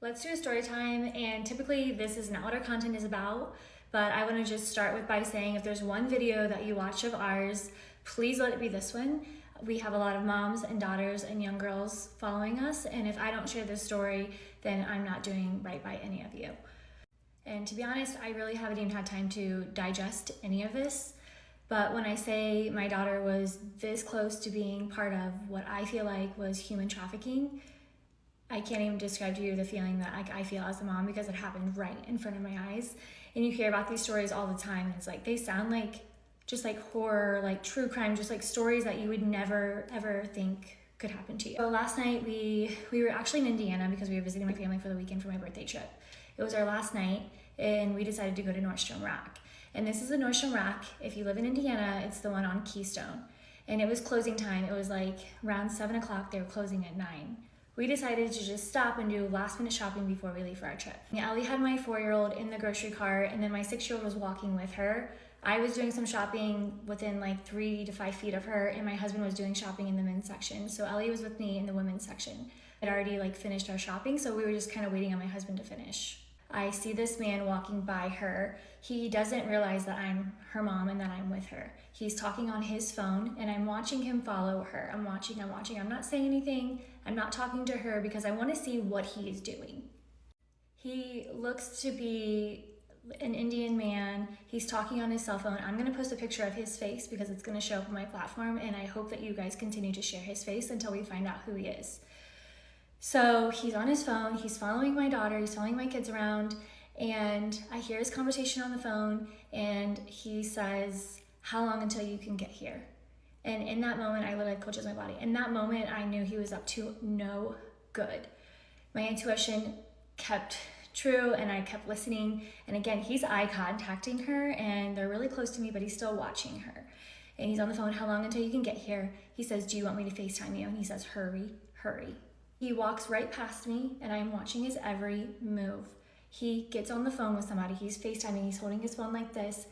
Let's do a story time, and typically this is not what our content is about, but I want to just start by saying if there's one video that you watch of ours, please let it be this one. We have a lot of moms and daughters and young girls following us, and if I don't share this story, then I'm not doing right by any of you. And to be honest, I really haven't even had time to digest any of this, but when I say my daughter was this close to being part of what I feel like was human trafficking, I can't even describe to you the feeling that I feel as a mom, because it happened right in front of my eyes. And you hear about these stories all the time, and it's like they sound like just like horror, like true crime, just like stories that you would never ever think could happen to you. So last night we were actually in Indiana because we were visiting my family for the weekend for my birthday trip. It was our last night, and we decided to go to Nordstrom Rack. And this is the Nordstrom Rack. If you live in Indiana, it's the one on Keystone. And it was closing time. It was like around 7 o'clock. They were closing at 9. We decided to just stop and do last minute shopping before we leave for our trip. Ellie had my 4-year-old in the grocery cart, and then my 6-year-old was walking with her. I was doing some shopping within like 3 to 5 feet of her, and my husband was doing shopping in the men's section. So Ellie was with me in the women's section. I'd already finished our shopping, so we were just kind of waiting on my husband to finish. I see this man walking by her. He doesn't realize that I'm her mom and that I'm with her. He's talking on his phone, and I'm watching him follow her. I'm watching. I'm not saying anything. I'm not talking to her because I want to see what he is doing. He looks to be an Indian man. He's talking on his cell phone. I'm going to post a picture of his face because it's going to show up on my platform, and I hope that you guys continue to share his face until we find out who he is. So he's on his phone, he's following my daughter, he's following my kids around, and I hear his conversation on the phone, and he says, "How long until you can get here?" And in that moment, I literally coaches my body. In that moment, I knew he was up to no good. My intuition kept true, and I kept listening. And again, he's eye contacting her, and they're really close to me, but he's still watching her. And he's on the phone, "How long until you can get here?" He says, "Do you want me to FaceTime you?" And he says, "Hurry, hurry." He walks right past me, and I'm watching his every move. He gets on the phone with somebody. He's FaceTiming. He's holding his phone like this.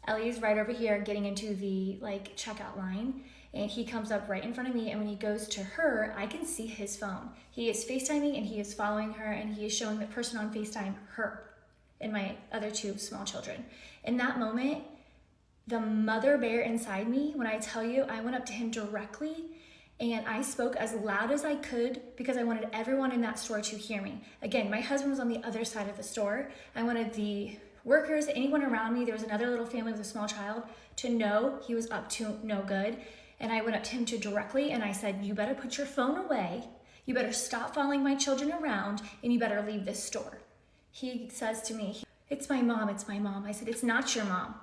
Ellie's right over here getting into the checkout line, and he comes up right in front of me, and when he goes to her, I can see his phone. He is FaceTiming, and he is following her, and he is showing the person on FaceTime her and my other 2 small children. In that moment, the mother bear inside me, when I tell you, I went up to him directly, and I spoke as loud as I could because I wanted everyone in that store to hear me. Again, my husband was on the other side of the store. I wanted the workers, anyone around me, there was another little family with a small child, to know he was up to no good. And I went up to him directly, and I said, "You better put your phone away. You better stop following my children around, and you better leave this store." He says to me, "It's my mom, it's my mom." I said, "It's not your mom.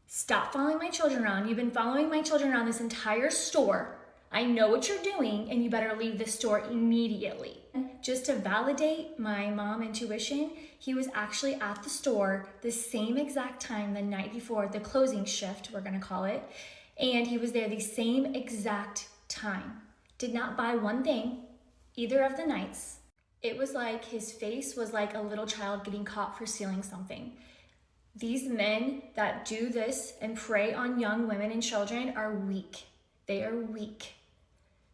Stop following my children around. You've been following my children around this entire store. I know what you're doing, and you better leave this store immediately." Just to validate my mom intuition, he was actually at the store the same exact time the night before, the closing shift, we're gonna call it, and he was there the same exact time. Did not buy one thing either of the nights. It was like his face was like a little child getting caught for stealing something. These men that do this and prey on young women and children are weak. They are weak.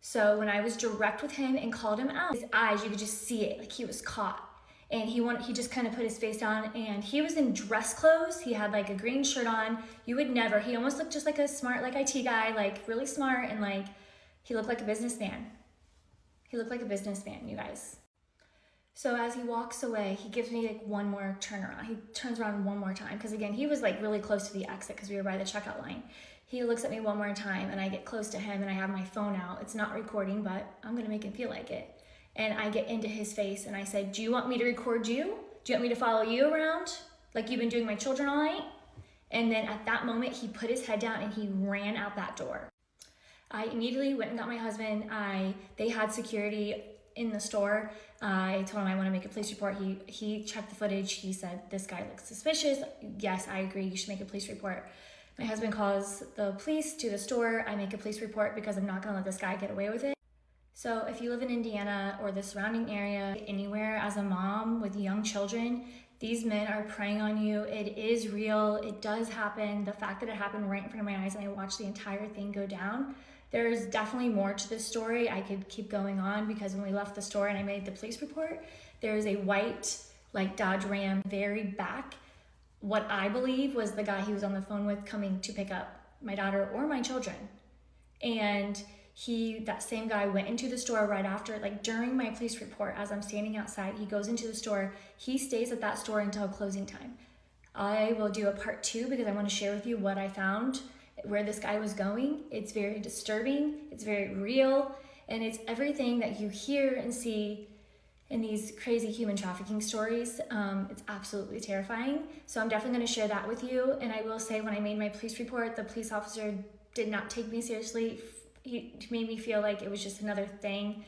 So when I was direct with him and called him out, his eyes, you could just see it, like he was caught. And he just kind of put his face down, and he was in dress clothes. He had like a green shirt on. You would never, he almost looked just like a smart IT guy, like really smart, and he looked like a businessman. He looked like a businessman, you guys. So as he walks away, he gives me one more turnaround. He turns around one more time, because again, he was really close to the exit because we were by the checkout line. He looks at me one more time, and I get close to him, and I have my phone out. It's not recording, but I'm gonna make him feel like it. And I get into his face, and I said, "Do you want me to record you? Do you want me to follow you around like you've been doing my children all night?" And then at that moment, he put his head down and he ran out that door. I immediately went and got my husband. They had security in the store. I told him I want to make a police report. He checked the footage. He said, "This guy looks suspicious." "Yes, I agree. You should make a police report." My husband calls the police to the store. I make a police report because I'm not going to let this guy get away with it. So if you live in Indiana or the surrounding area, anywhere as a mom with young children, these men are preying on you. It is real. It does happen. The fact that it happened right in front of my eyes and I watched the entire thing go down, there's definitely more to this story. I could keep going on because when we left the store and I made the police report, There is a white, like Dodge Ram, very back. What I believe was the guy he was on the phone with coming to pick up my daughter or my children. And that same guy went into the store right after, like during my police report, as I'm standing outside, he goes into the store. He stays at that store until closing time. I will do a part 2 because I want to share with you what I found, where this guy was going. It's very disturbing. It's very real. And it's everything that you hear and see in these crazy human trafficking stories. It's absolutely terrifying. So I'm definitely going to share that with you. And I will say, when I made my police report, the police officer did not take me seriously. He made me feel like it was just another thing.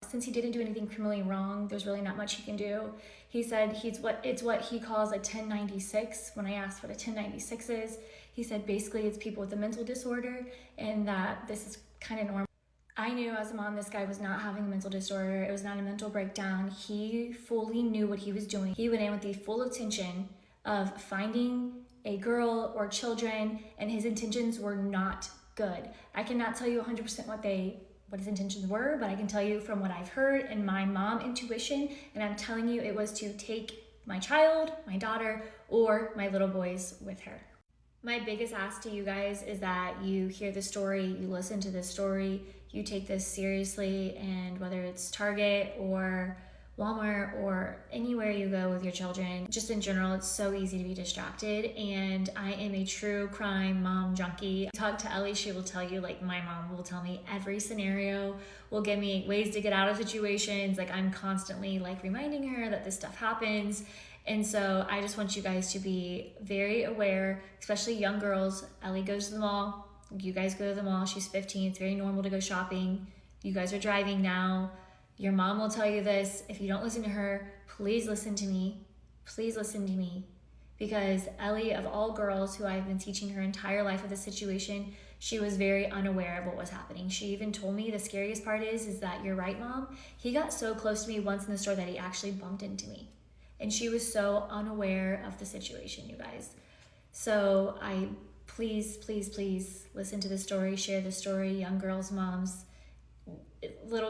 Since he didn't do anything criminally wrong, there's really not much he can do. He said it's what he calls a 1096. When I asked what a 1096 is, he said basically it's people with a mental disorder, and that this is kind of normal. I knew as a mom this guy was not having a mental disorder. It was not a mental breakdown. He fully knew what he was doing. He went in with the full intention of finding a girl or children, and his intentions were not good. I cannot tell you 100% what his intentions were, but I can tell you from what I've heard and my mom intuition, and I'm telling you it was to take my child, my daughter, or my little boys with her. My biggest ask to you guys is that you hear the story, you listen to this story, you take this seriously, and whether it's Target or Walmart or anywhere you go with your children, just in general, it's so easy to be distracted. And I am a true crime mom junkie. Talk to Ellie, she will tell you, like my mom will tell me every scenario, will give me ways to get out of situations. Like I'm constantly like reminding her that this stuff happens. And so I just want you guys to be very aware, especially young girls. Ellie goes to the mall, you guys go to the mall, she's 15, it's very normal to go shopping. You guys are driving now. Your mom will tell you this. If you don't listen to her, please listen to me. Please listen to me. Because Ellie, of all girls who I've been teaching her entire life of this situation, she was very unaware of what was happening. She even told me the scariest part is that you're right, Mom. He got so close to me once in the store that he actually bumped into me. And she was so unaware of the situation, you guys. So please listen to the story, share the story, young girls, moms,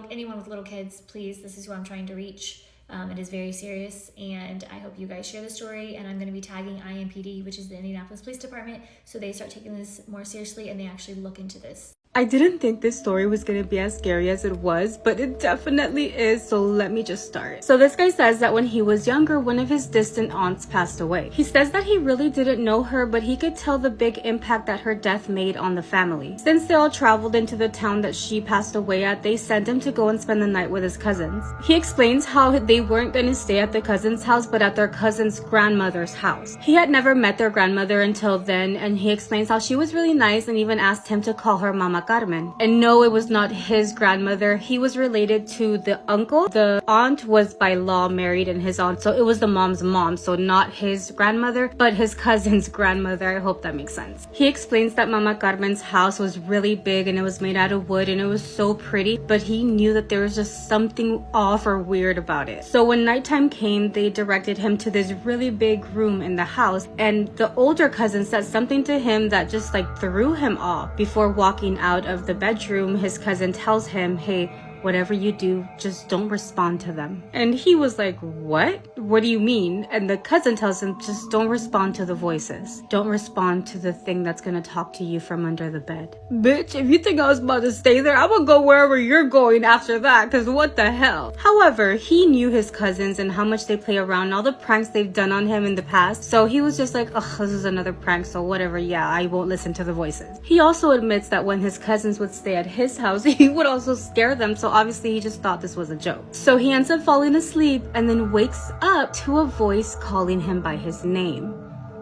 anyone with little kids, please, this is who I'm trying to reach. It is very serious, and I hope you guys share the story, and I'm going to be tagging IMPD, which is the Indianapolis Police Department, so they start taking this more seriously and they actually look into this. I didn't think this story was going to be as scary as it was, but it definitely is, so let me just start. So this guy says that when he was younger, one of his distant aunts passed away. He says that he really didn't know her, but he could tell the big impact that her death made on the family. Since they all traveled into the town that she passed away at, they sent him to go and spend the night with his cousins. He explains how they weren't going to stay at the cousin's house, but at their cousin's grandmother's house. He had never met their grandmother until then, and he explains how she was really nice and even asked him to call her Mama Carmen. And no, it was not his grandmother. He was related to the uncle. The aunt was by law married, and his aunt, so it was the mom's mom, so not his grandmother, but his cousin's grandmother. I hope that makes sense. He explains that Mama Carmen's house was really big and it was made out of wood and it was so pretty, but he knew that there was just something off or weird about it. So when nighttime came, they directed him to this really big room in the house, and the older cousin said something to him that just like threw him off. Before walking out of the bedroom, his cousin tells him, hey, whatever you do, just don't respond to them. And he was like, what? What do you mean? And the cousin tells him, just don't respond to the voices. Don't respond to the thing that's gonna talk to you from under the bed. Bitch, if you think I was about to stay there, I'm gonna go wherever you're going after that, cause what the hell? However, he knew his cousins and how much they play around and all the pranks they've done on him in the past. So he was just like, ugh, this is another prank, so whatever, yeah, I won't listen to the voices. He also admits that when his cousins would stay at his house, he would also scare them, so obviously he just thought this was a joke. So he ends up falling asleep and then wakes up to a voice calling him by his name.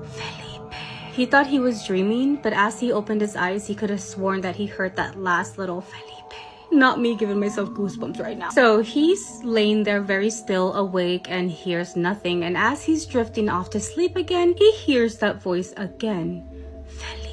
Felipe. He thought he was dreaming, but as he opened his eyes, he could have sworn that he heard that last little Felipe. Not me giving myself goosebumps right now. So he's laying there very still, awake, and hears nothing. And as he's drifting off to sleep again, he hears that voice again. Felipe.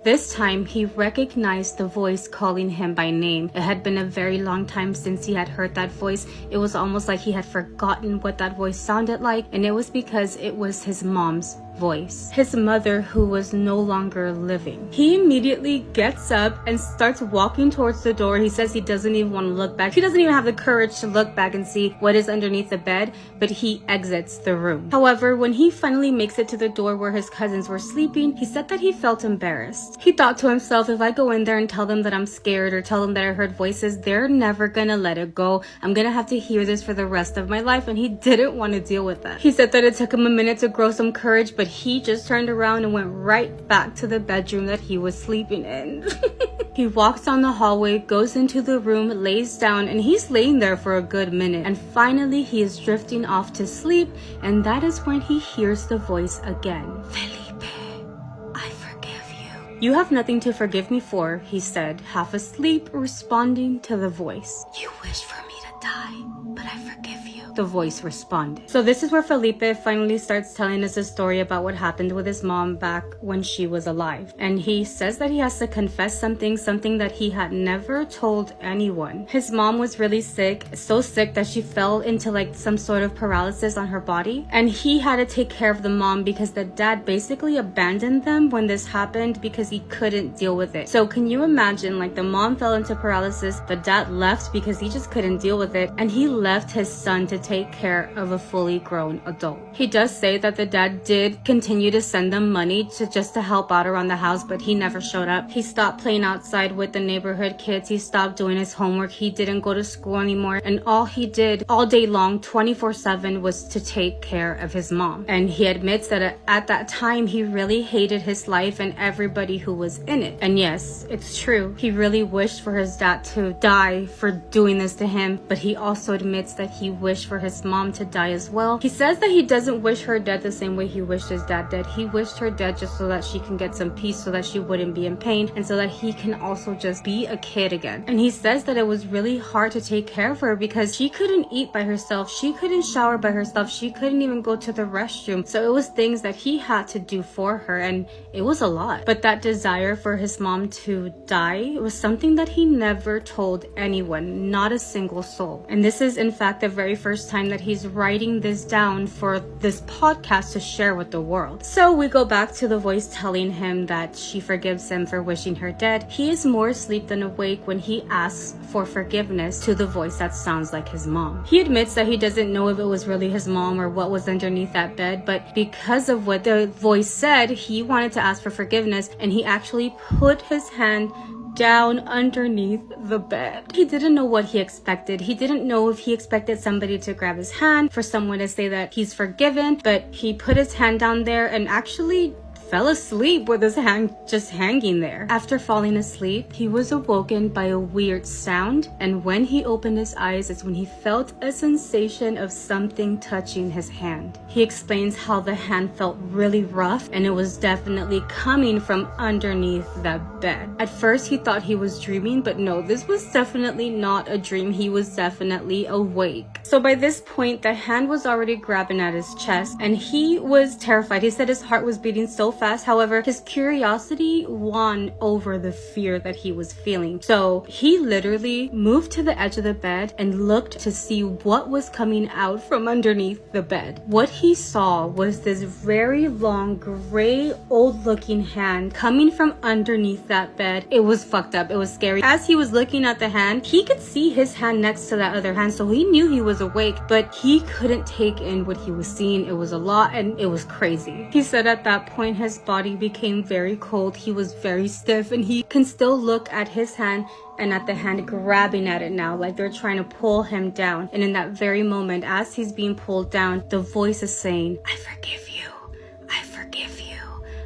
This time, he recognized the voice calling him by name. It had been a very long time since he had heard that voice. It was almost like he had forgotten what that voice sounded like, and it was because it was his mom's voice, his mother who was no longer living. He immediately gets up and starts walking towards the door. He says he doesn't even want to look back. He doesn't even have the courage to look back and see what is underneath the bed, but he exits the room. However, when he finally makes it to the door where his cousins were sleeping, he said that he felt embarrassed. He thought to himself, if I go in there and tell them that I'm scared or tell them that I heard voices, they're never gonna let it go. I'm gonna have to hear this for the rest of my life, and he didn't want to deal with that. He said that it took him a minute to grow some courage, but he just turned around and went right back to the bedroom that he was sleeping in. He walks down the hallway, goes into the room, lays down, and he's laying there for a good minute. And finally, he is drifting off to sleep, and that is when he hears the voice again. Felipe, I forgive you. You have nothing to forgive me for, he said, half asleep, responding to the voice. You wish for me to die, but I forgive you. The voice responded. So this is where Felipe finally starts telling us a story about what happened with his mom back when she was alive. And he says that he has to confess something that he had never told anyone. His mom was really sick, so sick that she fell into like some sort of paralysis on her body. And he had to take care of the mom because the dad basically abandoned them when this happened because he couldn't deal with it. So can you imagine, like, the mom fell into paralysis, the dad left because he just couldn't deal with it, and he left his son to take care of a fully grown adult. He does say that the dad did continue to send them money to help out around the house, but he never showed up. He stopped playing outside with the neighborhood kids. He stopped doing his homework. He didn't go to school anymore. And all he did all day long, 24/7, was to take care of his mom. And he admits that at that time, he really hated his life and everybody who was in it. And yes, it's true. He really wished for his dad to die for doing this to him, but he also admits that he wished for his mom to die as well. He says that he doesn't wish her dead the same way he wished his dad dead. He wished her dead just so that she can get some peace, so that she wouldn't be in pain, and so that he can also just be a kid again. And he says that it was really hard to take care of her because she couldn't eat by herself, she couldn't shower by herself, she couldn't even go to the restroom. So it was things that he had to do for her, and it was a lot. But that desire for his mom to die was something that he never told anyone, not a single soul. And this is in fact the very first time that he's writing this down for this podcast to share with the world. So we go back to the voice telling him that she forgives him for wishing her dead. He is more asleep than awake when he asks for forgiveness to the voice that sounds like his mom. He admits that he doesn't know if it was really his mom or what was underneath that bed, but because of what the voice said, he wanted to ask for forgiveness, and he actually put his hand down underneath the bed. He didn't know what he expected. He didn't know if he expected somebody to grab his hand, for someone to say that he's forgiven, but he put his hand down there and actually fell asleep with his hand just hanging there. After falling asleep, he was awoken by a weird sound, and when he opened his eyes, it's when he felt a sensation of something touching his hand. He explains how the hand felt really rough, and it was definitely coming from underneath that bed. At first, he thought he was dreaming, but no, this was definitely not a dream. He was definitely awake. So by this point, the hand was already grabbing at his chest, and he was terrified. He said his heart was beating so fast. However, his curiosity won over the fear that he was feeling. So he literally moved to the edge of the bed and looked to see what was coming out from underneath the bed. What he saw was this very long, gray, old-looking hand coming from underneath that bed. It was fucked up. It was scary. As he was looking at the hand, he could see his hand next to that other hand, so he knew he was awake, but he couldn't take in what he was seeing. It was a lot, and it was crazy. He said at that point, his body became very cold. He was very stiff, and he can still look at his hand and at the hand grabbing at it now, like they're trying to pull him down. And in that very moment, as he's being pulled down, the voice is saying, I forgive you. I forgive you.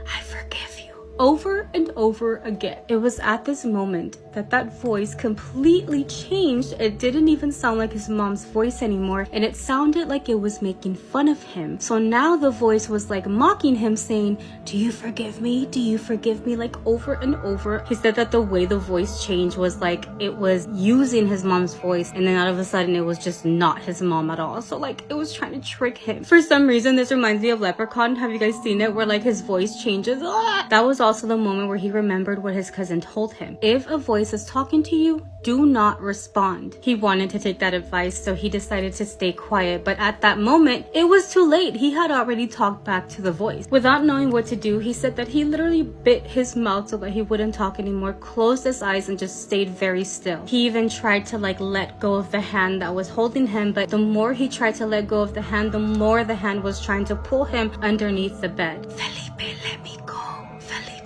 I forgive you. Over and over again. It was at this moment that voice completely changed. It didn't even sound like his mom's voice anymore, and it sounded like it was making fun of him. So now the voice was like mocking him, saying, do you forgive me? Do you forgive me? Like over and over. He said that the way the voice changed was like it was using his mom's voice, and then all of a sudden it was just not his mom at all. So like it was trying to trick him. For some reason, this reminds me of Leprechaun. Have you guys seen it? Where like his voice changes. That was all also the moment where he remembered what his cousin told him. If a voice is talking to you, do not respond. He wanted to take that advice, so he decided to stay quiet, but at that moment, it was too late. He had already talked back to the voice. Without knowing what to do, he said that he literally bit his mouth so that he wouldn't talk anymore, closed his eyes, and just stayed very still. He even tried to let go of the hand that was holding him, but the more he tried to let go of the hand, the more the hand was trying to pull him underneath the bed. Felipe, let me go.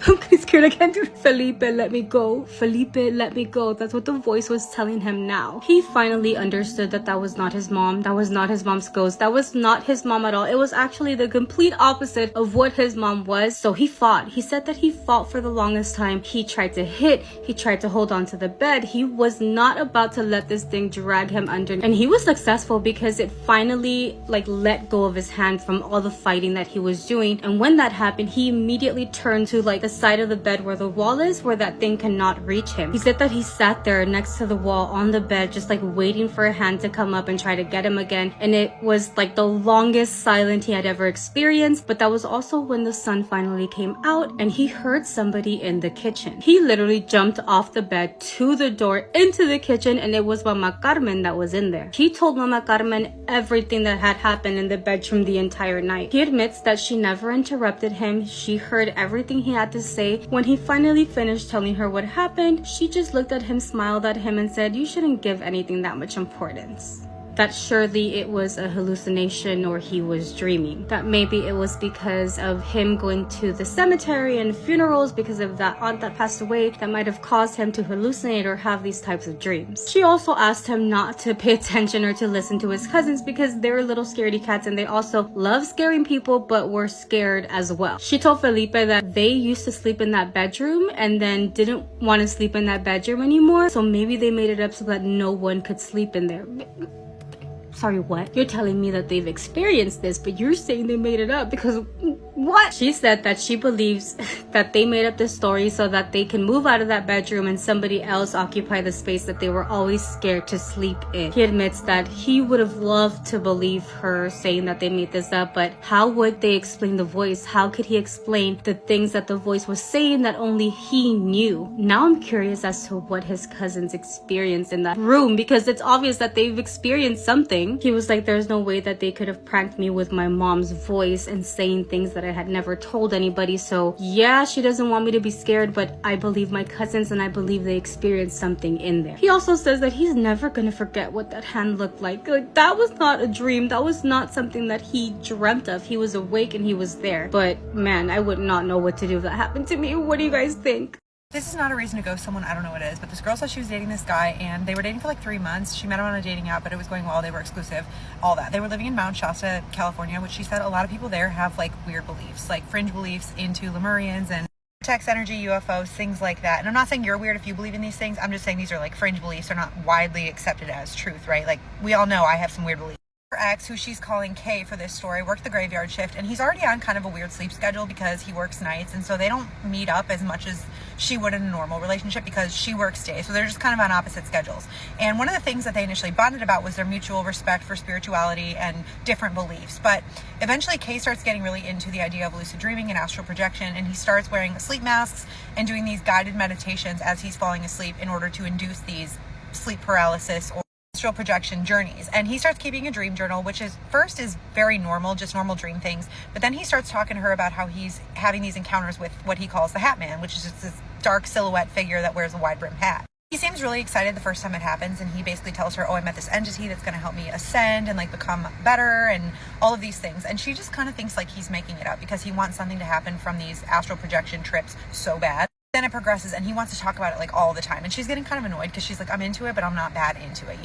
I'm getting scared. I can't do it. Felipe, let me go. Felipe, let me go. That's what the voice was telling him now. He finally understood that that was not his mom. That was not his mom's ghost. That was not his mom at all. It was actually the complete opposite of what his mom was. So he fought. He said that he fought for the longest time. He tried to hit. He tried to hold on to the bed. He was not about to let this thing drag him under. And he was successful because it finally let go of his hand from all the fighting that he was doing. And when that happened, he immediately turned to the side of the bed where the wall is, where that thing cannot reach him. He said that he sat there next to the wall on the bed, just waiting for a hand to come up and try to get him again. And it was the longest silence he had ever experienced. But that was also when the sun finally came out and he heard somebody in the kitchen. He literally jumped off the bed to the door into the kitchen, and it was Mama Carmen that was in there. He told Mama Carmen everything that had happened in the bedroom the entire night. He admits that she never interrupted him. She heard everything he had to say. When he finally finished telling her what happened, she just looked at him, smiled at him, and said, "You shouldn't give anything that much importance." That surely it was a hallucination or he was dreaming. That maybe it was because of him going to the cemetery and funerals because of that aunt that passed away that might have caused him to hallucinate or have these types of dreams. She also asked him not to pay attention or to listen to his cousins because they're little scaredy cats and they also love scaring people but were scared as well. She told Felipe that they used to sleep in that bedroom and then didn't want to sleep in that bedroom anymore, so maybe they made it up so that no one could sleep in there. Sorry, what? You're telling me that they've experienced this, but you're saying they made it up because what? She said that she believes that they made up this story so that they can move out of that bedroom and somebody else occupy the space that they were always scared to sleep in. He admits that he would have loved to believe her saying that they made this up, but how would they explain the voice? How could he explain the things that the voice was saying that only he knew? Now I'm curious as to what his cousins experienced in that room, because it's obvious that they've experienced something. He was like, there's no way that they could have pranked me with my mom's voice and saying things that I had never told anybody. So yeah, she doesn't want me to be scared, but I believe my cousins and I believe they experienced something in there. He also says that he's never gonna forget what that hand looked like. That was not a dream. That was not something that he dreamt of. He was awake and he was there. But man, I would not know what to do if that happened to me. What do you guys think? This is not a reason to ghost someone. I don't know what it is, but this girl said she was dating this guy and they were dating for 3 months. She met him on a dating app, but it was going well. They were exclusive, all that. They were living in Mount Shasta, California, which she said a lot of people there have weird beliefs, fringe beliefs into Lemurians and text energy, UFOs, things like that. And I'm not saying you're weird if you believe in these things. I'm just saying these are fringe beliefs. They're not widely accepted as truth, right? We all know I have some weird beliefs. Her ex, who she's calling Kay for this story, worked the graveyard shift, and he's already on kind of a weird sleep schedule because he works nights, and so they don't meet up as much as she would in a normal relationship because she works days, so they're just kind of on opposite schedules. And one of the things that they initially bonded about was their mutual respect for spirituality and different beliefs, but eventually Kay starts getting really into the idea of lucid dreaming and astral projection, and he starts wearing sleep masks and doing these guided meditations as he's falling asleep in order to induce these sleep paralysis or astral projection journeys. And he starts keeping a dream journal, which is very normal, just normal dream things. But then he starts talking to her about how he's having these encounters with what he calls the Hat Man, which is just this dark silhouette figure that wears a wide brim hat. He seems really excited the first time it happens, and he basically tells her, oh, I met this entity that's going to help me ascend and become better and all of these things. And she just kind of thinks he's making it up because he wants something to happen from these astral projection trips so bad. Then it progresses and he wants to talk about it all the time, and she's getting kind of annoyed because she's like, I'm into it, but I'm not that into it,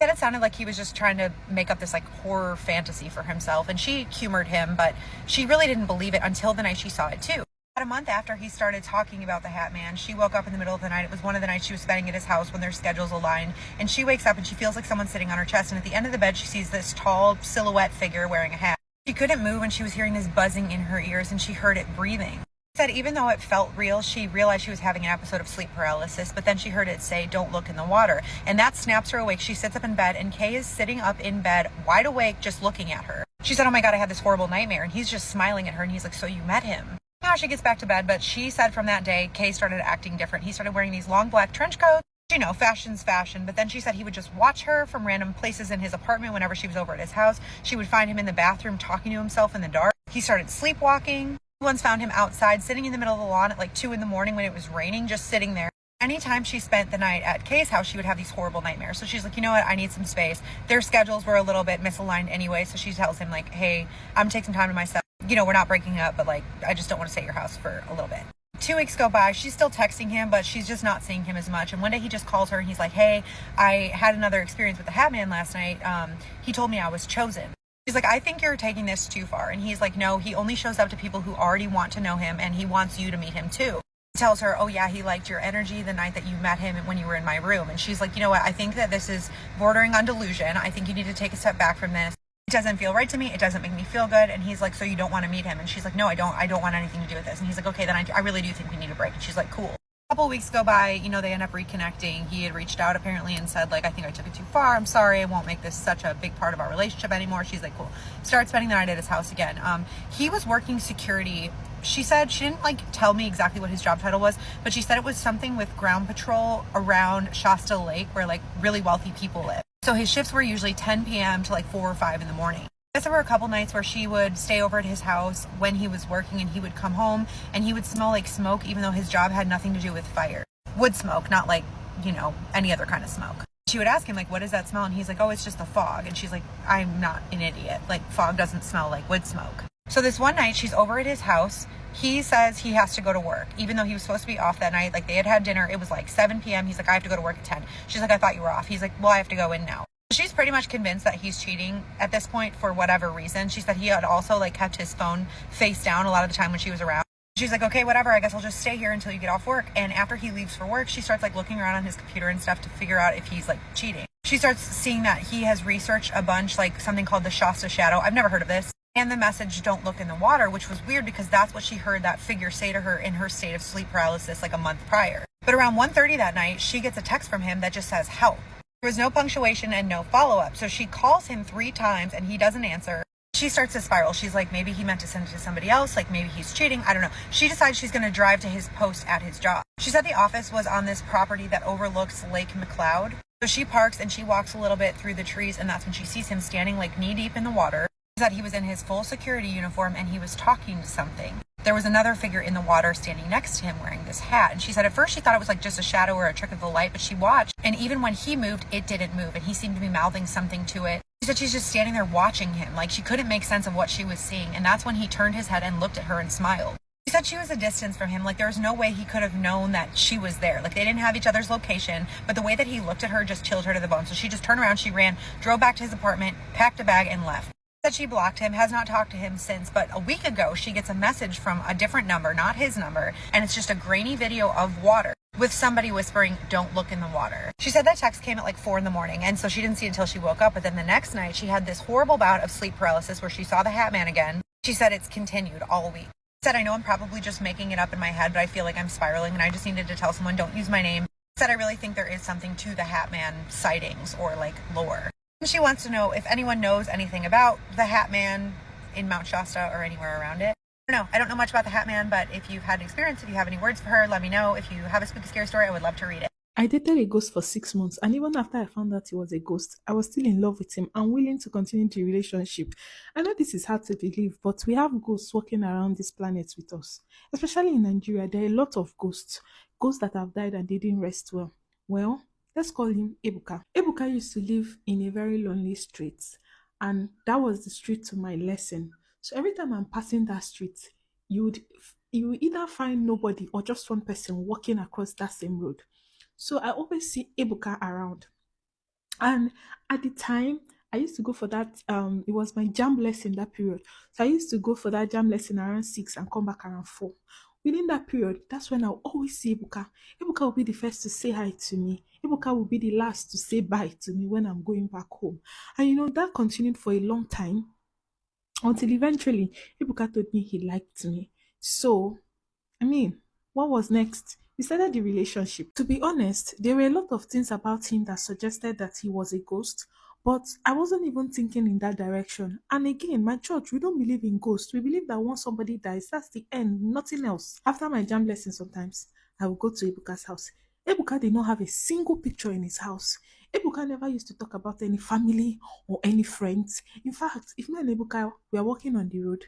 Then it sounded like he was just trying to make up this horror fantasy for himself, and she humored him, but she really didn't believe it until the night she saw it too. About a month after he started talking about the Hat Man, she woke up in the middle of the night. It was one of the nights she was spending at his house when their schedules aligned, and she wakes up and she feels like someone's sitting on her chest, and at the end of the bed she sees this tall silhouette figure wearing a hat. She couldn't move, and she was hearing this buzzing in her ears, and she heard it breathing. Said even though it felt real, she realized she was having an episode of sleep paralysis, but then she heard it say, don't look in the water, and that snaps her awake. She sits up in bed, and Kay is sitting up in bed wide awake just looking at her. She said, oh my god, I had this horrible nightmare, and he's just smiling at her, and he's like, so you met him? Now she gets back to bed, but she said from that day, Kay started acting different. He started wearing these long black trench coats. You know, fashion's fashion, but then she said he would just watch her from random places in his apartment whenever she was over at his house. She would find him in the bathroom talking to himself in the dark. He started sleepwalking. Once found him outside, sitting in the middle of the lawn at like 2 in the morning when it was raining, just sitting there. Anytime she spent the night at Kay's house, she would have these horrible nightmares. So she's like, you know what, I need some space. Their schedules were a little bit misaligned anyway, so she tells him like, hey, I'm gonna take some time to myself. You know, we're not breaking up, but like, I just don't want to stay at your house for a little bit. 2 weeks go by, she's still texting him, but she's just not seeing him as much. And one day he just calls her and he's like, hey, I had another experience with the Hat Man last night. He told me I was chosen. She's like, I think you're taking this too far. And he's like, no, he only shows up to people who already want to know him, and he wants you to meet him too. He tells her, oh yeah, he liked your energy the night that you met him when you were in my room. And she's like, you know what, I think that this is bordering on delusion. I think you need to take a step back from this. It doesn't feel right to me. It doesn't make me feel good. And he's like, so you don't want to meet him? And she's like, no, I don't want anything to do with this. And he's like, okay, then I really do think we need a break. And she's like, cool. A couple of weeks go by, you know, they end up reconnecting. He had reached out apparently and said like, I think I took it too far. I'm sorry. I won't make this such a big part of our relationship anymore. She's like, cool. Start spending the night at his house again. He was working security. She said she didn't like tell me exactly what his job title was, but she said it was something with ground patrol around Shasta Lake where like really wealthy people live. So his shifts were usually 10 p.m. to like 4 or 5 in the morning. I guess there were a couple nights where she would stay over at his house when he was working, and he would come home and he would smell like smoke, even though his job had nothing to do with fire. Wood smoke, not like, you know, any other kind of smoke. She would ask him like, what is that smell? And he's like, oh, it's just the fog. And she's like, I'm not an idiot. Like, fog doesn't smell like wood smoke. So this one night she's over at his house. He says he has to go to work, even though he was supposed to be off that night. Like, they had dinner. It was like 7 p.m. He's like, I have to go to work at 10. She's like, I thought you were off. He's like, well, I have to go in now. She's pretty much convinced that he's cheating at this point for whatever reason. She said he had also like kept his phone face down a lot of the time when she was around. She's like, okay, whatever, I guess I'll just stay here until you get off work. And after he leaves for work, she starts like looking around on his computer and stuff to figure out if he's like cheating. She starts seeing that he has researched a bunch, like something called the Shasta Shadow. I've never heard of this. And the message, don't look in the water, which was weird because that's what she heard that figure say to her in her state of sleep paralysis like a month prior. But around 1:30 that night, she gets a text from him that just says help. There was no punctuation and no follow-up. So she calls him 3 times and he doesn't answer. She starts to spiral. She's like, maybe he meant to send it to somebody else. Like, maybe he's cheating. I don't know. She decides she's going to drive to his post at his job. She said the office was on this property that overlooks Lake McLeod. So she parks and she walks a little bit through the trees, and that's when she sees him standing like knee deep in the water. She said he was in his full security uniform and he was talking to something. There was another figure in the water standing next to him wearing this hat. And she said at first she thought it was like just a shadow or a trick of the light, but she watched. And even when he moved, it didn't move. And he seemed to be mouthing something to it. She said she's just standing there watching him. Like, she couldn't make sense of what she was seeing. And that's when he turned his head and looked at her and smiled. She said she was a distance from him. Like, there was no way he could have known that she was there. Like, they didn't have each other's location. But the way that he looked at her just chilled her to the bone. So she just turned around, she ran, drove back to his apartment, packed a bag, and left. That she blocked him, has not talked to him since, but a week ago she gets a message from a different number, not his number, and it's just a grainy video of water with somebody whispering, don't look in the water. She said that text came at like 4 in the morning, and so she didn't see it until she woke up. But then the next night she had this horrible bout of sleep paralysis where she saw the Hat Man again. She said it's continued all week. She said, I know I'm probably just making it up in my head, but I feel like I'm spiraling and I just needed to tell someone, don't use my name. She said, I really think there is something to the Hat Man sightings or like lore. She wants to know if anyone knows anything about the Hat Man in Mount Shasta or anywhere around it. I don't know much about the Hat Man, but if you've had experience, if you have any words for her, let me know. If you have a spooky scary story, I would love to read it. I dated a ghost for 6 months, and even after I found out he was a ghost, I was still in love with him and willing to continue the relationship. I know this is hard to believe, but we have ghosts walking around this planet with us. Especially in Nigeria, there are a lot of ghosts that have died and they didn't rest well. Well, let's call him Ebuka. Ebuka used to live in a very lonely street, and that was the street to my lesson. So every time I'm passing that street, you would either find nobody or just one person walking across that same road. So I always see Ebuka around. And at the time, I used to go for that, it was my jam lesson that period. So I used to go for that jam lesson around 6 and come back around 4. Within that period, that's when I'll always see Ebuka. Ebuka will be the first to say hi to me. Ebuka will be the last to say bye to me when I'm going back home. And that continued for a long time until eventually Ebuka told me he liked me. So, what was next? We started the relationship. To be honest, there were a lot of things about him that suggested that he was a ghost, But I wasn't even thinking in that direction. And again, my church, we don't believe in ghosts. We believe that once somebody dies, that's the end, nothing else. After my jam lesson, sometimes I will go to Ebuka's house. Ebuka did not have a single picture in his house. Ebuka never used to talk about any family or any friends. In fact, if me and Ebuka were walking on the road,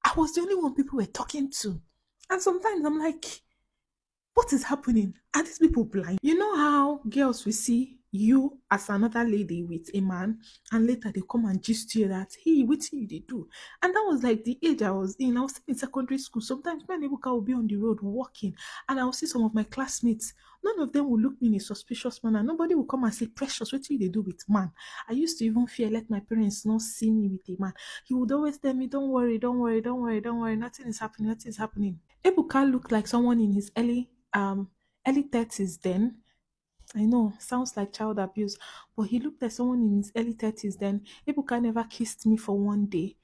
I was the only one people were talking to. And sometimes I'm like, what is happening? Are these people blind? You know how girls will see you as another lady with a man, and later they come and gist you that, hey, what you they do? And that was like the age I was in. I was still in secondary school. Sometimes my neighbor will be on the road walking, and I'll see some of my classmates. None of them will look me in a suspicious manner. Nobody will come and say, Precious, what do they do with man? I used to even fear let my parents not see me with a man. He would always tell me, don't worry, don't worry, don't worry, don't worry. Nothing is happening, nothing is happening. Ebuka looked like someone in his early 30s then. I know, sounds like child abuse, but he looked like someone in his early 30s then. Ebuka never kissed me for one day.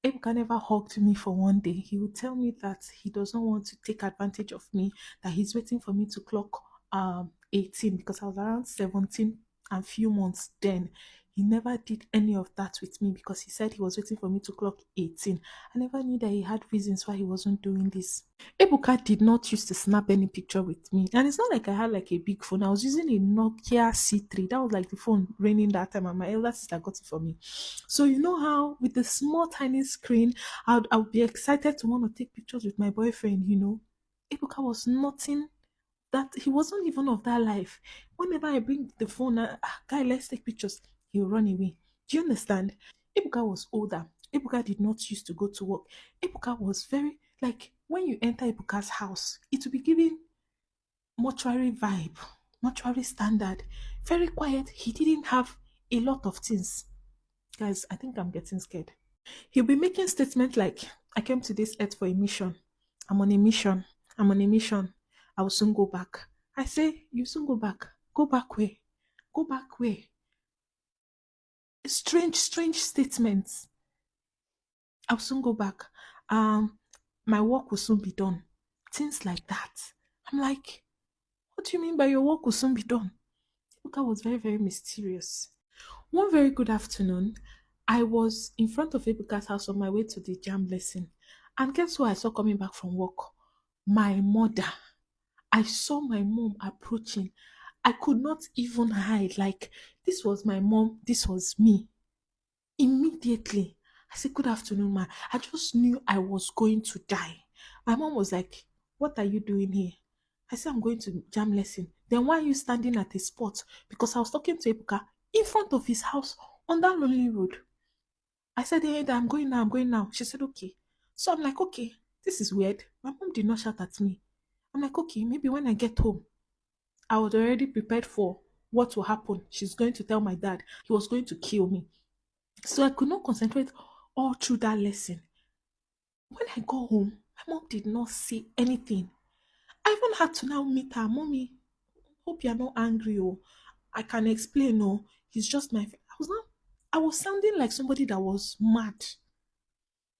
Ebuka never hugged me for one day. He would tell me that he does not want to take advantage of me, that he's waiting for me to clock 18 because I was around 17 and few months then. He never did any of that with me because he said he was waiting for me to clock 18. I never knew that he had reasons why he wasn't doing this. Ebuka did not used to snap any picture with me. And it's not like I had like a big phone. I was using a Nokia C3. That was like the phone raining that time, and my elder sister got it for me. So you know how with the small tiny screen, I would be excited to want to take pictures with my boyfriend, you know. Ebuka was nothing that he wasn't even of that life. Whenever I bring the phone, guy, let's take pictures, he'll run away. Do you understand? Ebuka was older. Ebuka did not used to go to work. Ebuka was very like when you enter Ebuka's house, it will be giving mortuary vibe, mortuary standard, very quiet. He didn't have a lot of things. Guys, I think I'm getting scared. He'll be making statements like, I came to this earth for a mission. I'm on a mission. I'm on a mission. I will soon go back. I say, you soon go back. Go back where? Go back where? Strange, strange statements. I'll soon go back. My work will soon be done. Things like that. I'm like, what do you mean by your work will soon be done? Ebuka was very, very mysterious. One very good afternoon, I was in front of Ebuka's house on my way to the jam lesson. And guess who I saw coming back from work? My mother. I saw my mom approaching. I could not even hide. Like, this was my mom, this was me. Immediately, I said, good afternoon, ma. I just knew I was going to die. My mom was like, what are you doing here? I said, I'm going to jam lesson. Then why are you standing at a spot? Because I was talking to Ebuka in front of his house on that lonely road. I said, hey, I'm going now, I'm going now. She said, okay. So I'm like, okay, this is weird. My mom did not shout at me. I'm like, okay, maybe when I get home, I was already prepared for what will happen. She's going to tell my dad he was going to kill me. So I could not concentrate all through that lesson. When I got home, my mom did not say anything. I even had to now meet her. Mommy, hope you're not angry. Oh, I can explain. Oh, he's just my friend. I was sounding like somebody that was mad.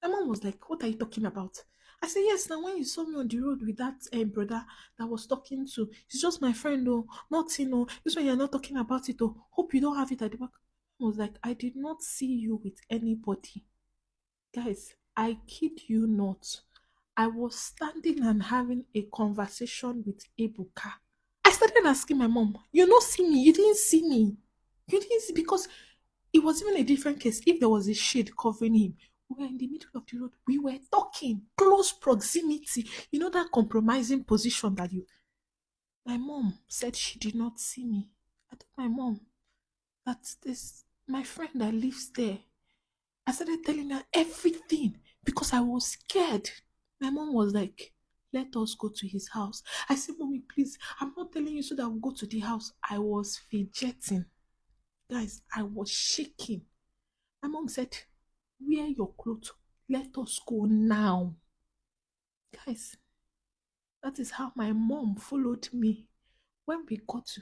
My mom was like, what are you talking about? I said, yes, now when you saw me on the road with that brother that was talking to, he's just my friend, oh, nothing, oh, this one you're not talking about it, oh, hope you don't have it at the back. I was like, I did not see you with anybody. Guys, I kid you not. I was standing and having a conversation with Ebuka. I started asking my mom, you don't see me, you didn't see me. You didn't see, because it was even a different case. If there was a shade covering him, we were in the middle of the road. We were talking, close proximity. You know that compromising position that you... My mom said she did not see me. I told my mom that this, my friend that lives there. I started telling her everything because I was scared. My mom was like, let us go to his house. I said, Mommy, please, I'm not telling you so that we'll go to the house. I was fidgeting. Guys, I was shaking. My mom said, wear your clothes. Let us go now. Guys, that is how my mom followed me. When we got to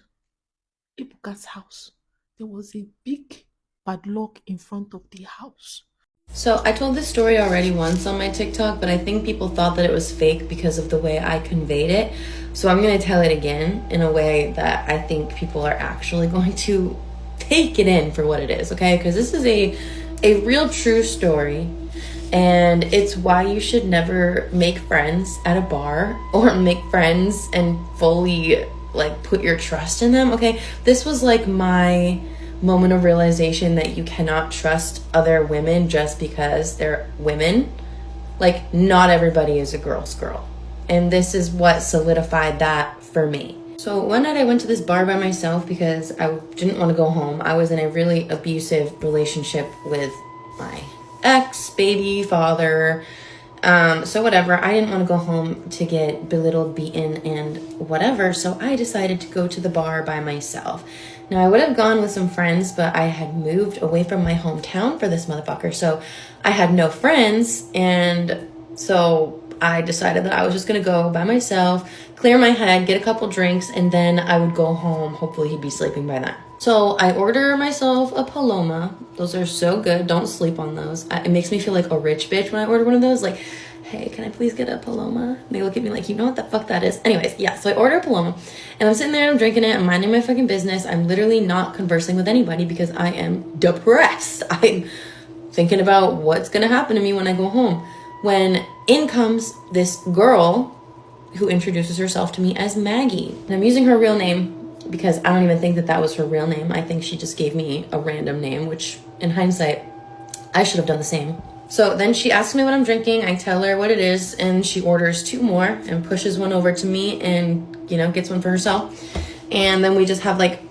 Ebuka's house, there was a big padlock in front of the house. So I told this story already once on my TikTok, but I think people thought that it was fake because of the way I conveyed it. So I'm going to tell it again in a way that I think people are actually going to take it in for what it is, okay? Because this is a real true story, and it's why you should never make friends at a bar or make friends and fully like put your trust in them, okay? This was like my moment of realization that you cannot trust other women just because they're women. Like, not everybody is a girl's girl. And this is what solidified that for me. So one night I went to this bar by myself because I didn't want to go home. I was in a really abusive relationship with my ex, baby, father. So whatever, I didn't want to go home to get belittled, beaten, and whatever. So I decided to go to the bar by myself. Now, I would have gone with some friends, but I had moved away from my hometown for this motherfucker. So I had no friends. And so I decided that I was just going to go by myself, clear my head, get a couple drinks, and then I would go home. Hopefully he'd be sleeping by then. So I order myself a Paloma. Those are so good. Don't sleep on those. It makes me feel like a rich bitch when I order one of those. Like, hey, can I please get a Paloma? And they look at me like, you know what the fuck that is? Anyways, yeah, so I order a Paloma, and I'm sitting there, I'm drinking it, I'm minding my fucking business. I'm literally not conversing with anybody because I am depressed. I'm thinking about what's gonna happen to me when I go home. When in comes this girl who introduces herself to me as Maggie. And I'm using her real name because I don't even think that that was her real name. I think she just gave me a random name, which in hindsight, I should have done the same. So then she asks me what I'm drinking. I tell her what it is, and she orders 2 more and pushes one over to me and, you know, gets one for herself. And then we just have like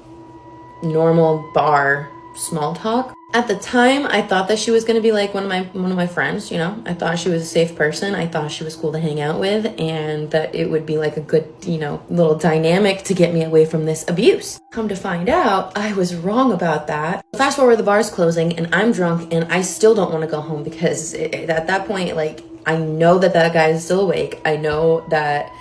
normal bar small talk. At the time, I thought that she was going to be like one of my friends, you know. I thought she was a safe person. I thought she was cool to hang out with, and that it would be like a good, you know, little dynamic to get me away from this abuse. Come to find out, I was wrong about that. Fast forward, the bar's closing and I'm drunk and I still don't want to go home because at that point, like, I know that that guy is still awake. I know that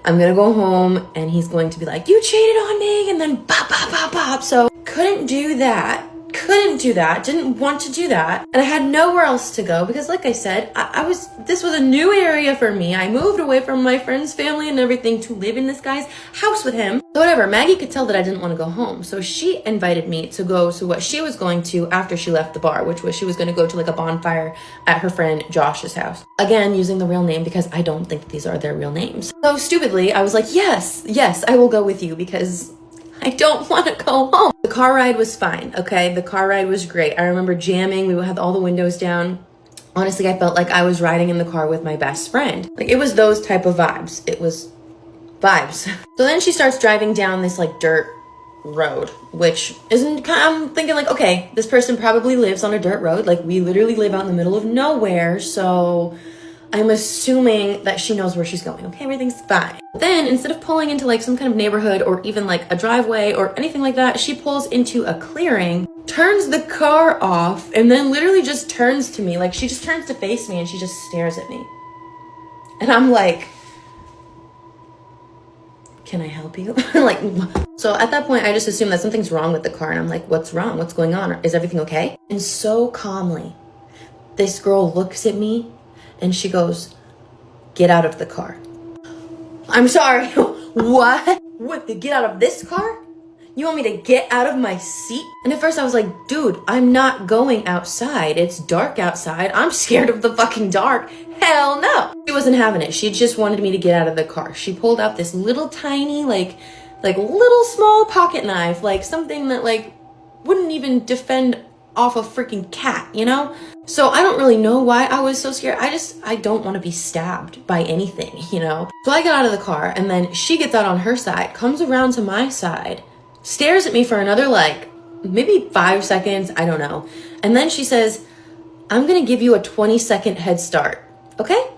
I'm going to go home and he's going to be like, you cheated on me, and then bop, bop, bop, bop. So couldn't do that. Didn't want to do that. And I had nowhere else to go because, like I said, this was a new area for me. I moved away from my friend's family and everything to live in this guy's house with him. So whatever, Maggie could tell that I didn't want to go home. So she invited me to go to what she was going to after she left the bar, which was she was going to go to like a bonfire at her friend Josh's house. Again, using the real name because I don't think these are their real names. So stupidly, I was like, yes, I will go with you because I don't want to go home. The car ride was fine, okay? The car ride was great. I remember jamming. We had all the windows down. Honestly, I felt like I was riding in the car with my best friend. Like, it was those type of vibes. It was vibes. So then she starts driving down this like dirt road, which isn't, I'm thinking like, okay, this person probably lives on a dirt road. Like, we literally live out in the middle of nowhere. So I'm assuming that she knows where she's going. Okay, everything's fine. Then instead of pulling into like some kind of neighborhood or even like a driveway or anything like that, she pulls into a clearing, turns the car off, and then literally just turns to me. Like, she just turns to face me and she just stares at me. And I'm like, can I help you? Like, so at that point, I just assume that something's wrong with the car. And I'm like, what's wrong? What's going on? Is everything okay? And so calmly, this girl looks at me and she goes, get out of the car. I'm sorry, what? What, to get out of this car? You want me to get out of my seat? And at first I was like, dude, I'm not going outside. It's dark outside. I'm scared of the fucking dark. Hell no. She wasn't having it. She just wanted me to get out of the car. She pulled out this little tiny, like little small pocket knife, like something that like wouldn't even defend off a freaking cat, you know? So I don't really know why I was so scared. I don't want to be stabbed by anything, you know? So I got out of the car and then she gets out on her side, comes around to my side, stares at me for another like maybe 5 seconds, I don't know. And then she says, I'm gonna give you a 20-second head start, okay?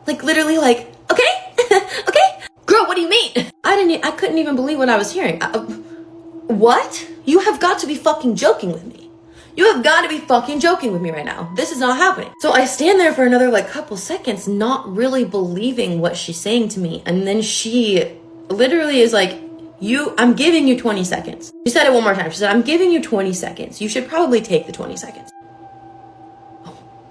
Like literally like, okay, okay? Girl, what do you mean? I couldn't even believe what I was hearing. What? You have got to be fucking joking with me. You have got to be fucking joking with me right now. This is not happening. So I stand there for another like couple seconds, not really believing what she's saying to me. And then she literally is like, I'm giving you 20 seconds. She said it one more time. She said, I'm giving you 20 seconds. You should probably take the 20 seconds.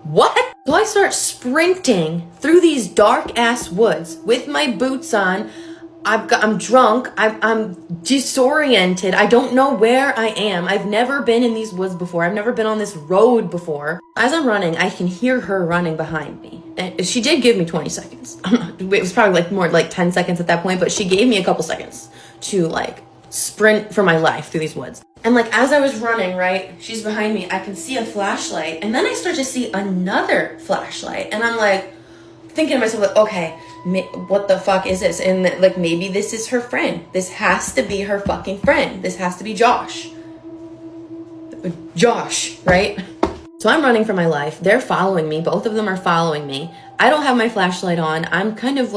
What? So I start sprinting through these dark ass woods with my boots on. I'm drunk. I'm disoriented. I don't know where I am. I've never been in these woods before. I've never been on this road before. As I'm running, I can hear her running behind me. And she did give me 20 seconds. It was probably like more like 10 seconds at that point, but she gave me a couple seconds to like sprint for my life through these woods. And like as I was running, right, she's behind me. I can see a flashlight, and then I start to see another flashlight, and I'm like thinking to myself, like, okay, what the fuck is this? And like maybe this is her friend. This has to be her fucking friend. This has to be Josh, right? So I'm running for my life. They're following me. Both of them are following me. I don't have my flashlight on. I'm kind of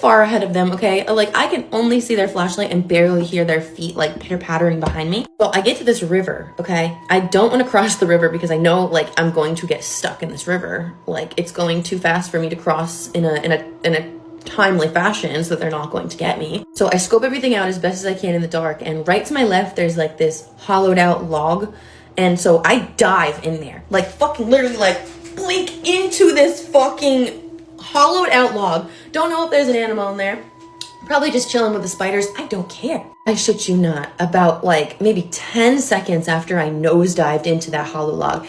far ahead of them, okay? Like I can only see their flashlight and barely hear their feet like pitter-pattering behind me. So I get to this river, okay? I don't want to cross the river because I know like I'm going to get stuck in this river. Like it's going too fast for me to cross in a timely fashion so that they're not going to get me. So I scope everything out as best as I can in the dark, and right to my left there's like this hollowed out log. And so I dive in there, like fucking literally like blink into this fucking hollowed out log. Don't know if there's an animal in there. Probably just chilling with the spiders. I don't care. I shit you not. About like maybe 10 seconds after I nosedived into that hollow log,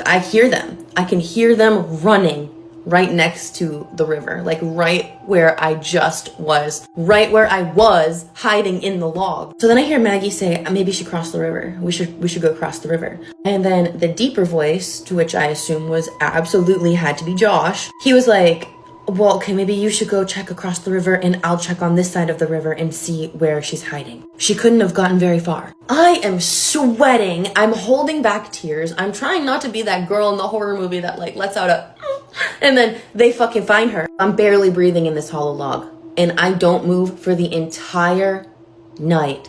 I hear them. I can hear them running right next to the river, like right where I just was, right where I was hiding in the log. So then I hear Maggie say, maybe she crossed the river. We should go across the river. And then the deeper voice, to which I assume was absolutely had to be Josh, he was like, well, okay, maybe you should go check across the river and I'll check on this side of the river and see where she's hiding. She couldn't have gotten very far. I am sweating. I'm holding back tears. I'm trying not to be that girl in the horror movie that like lets out a and then they fucking find her. I'm barely breathing in this hollow log, and I don't move for the entire night.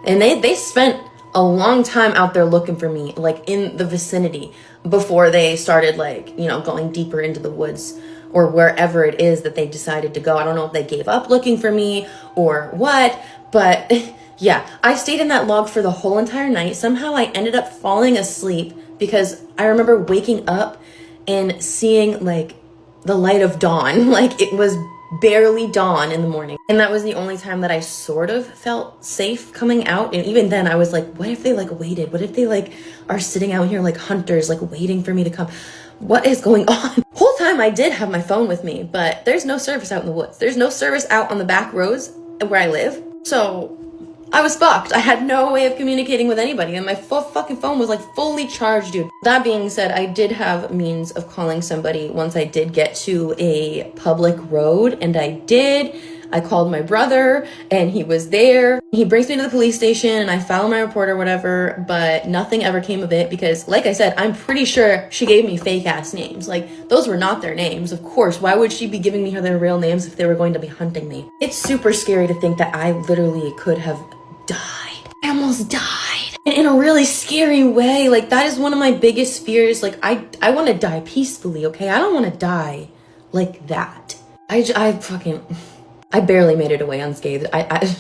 And they spent a long time out there looking for me, like in the vicinity, before they started like, you know, going deeper into the woods or wherever it is that they decided to go. I don't know if they gave up looking for me or what, but yeah, I stayed in that log for the whole entire night. Somehow I ended up falling asleep because I remember waking up and seeing like the light of dawn. Like it was barely dawn in the morning. And that was the only time that I sort of felt safe coming out. And even then I was like, what if they like waited? What if they like are sitting out here like hunters, like waiting for me to come? What is going on? Whole time I did have my phone with me, but there's no service out in the woods. There's no service out on the back roads where I live. So I was fucked. I had no way of communicating with anybody, and my fucking phone was like fully charged, dude. That being said, I did have means of calling somebody once I did get to a public road, and I did. I called my brother, and he was there. He brings me to the police station, and I filed my report or whatever, but nothing ever came of it because, like I said, I'm pretty sure she gave me fake-ass names. Like, those were not their names, of course. Why would she be giving me their real names if they were going to be hunting me? It's super scary to think that I literally could have died. I almost died in a really scary way. Like that is one of my biggest fears. Like I want to die peacefully, okay? I don't want to die like that. I barely made it away unscathed. I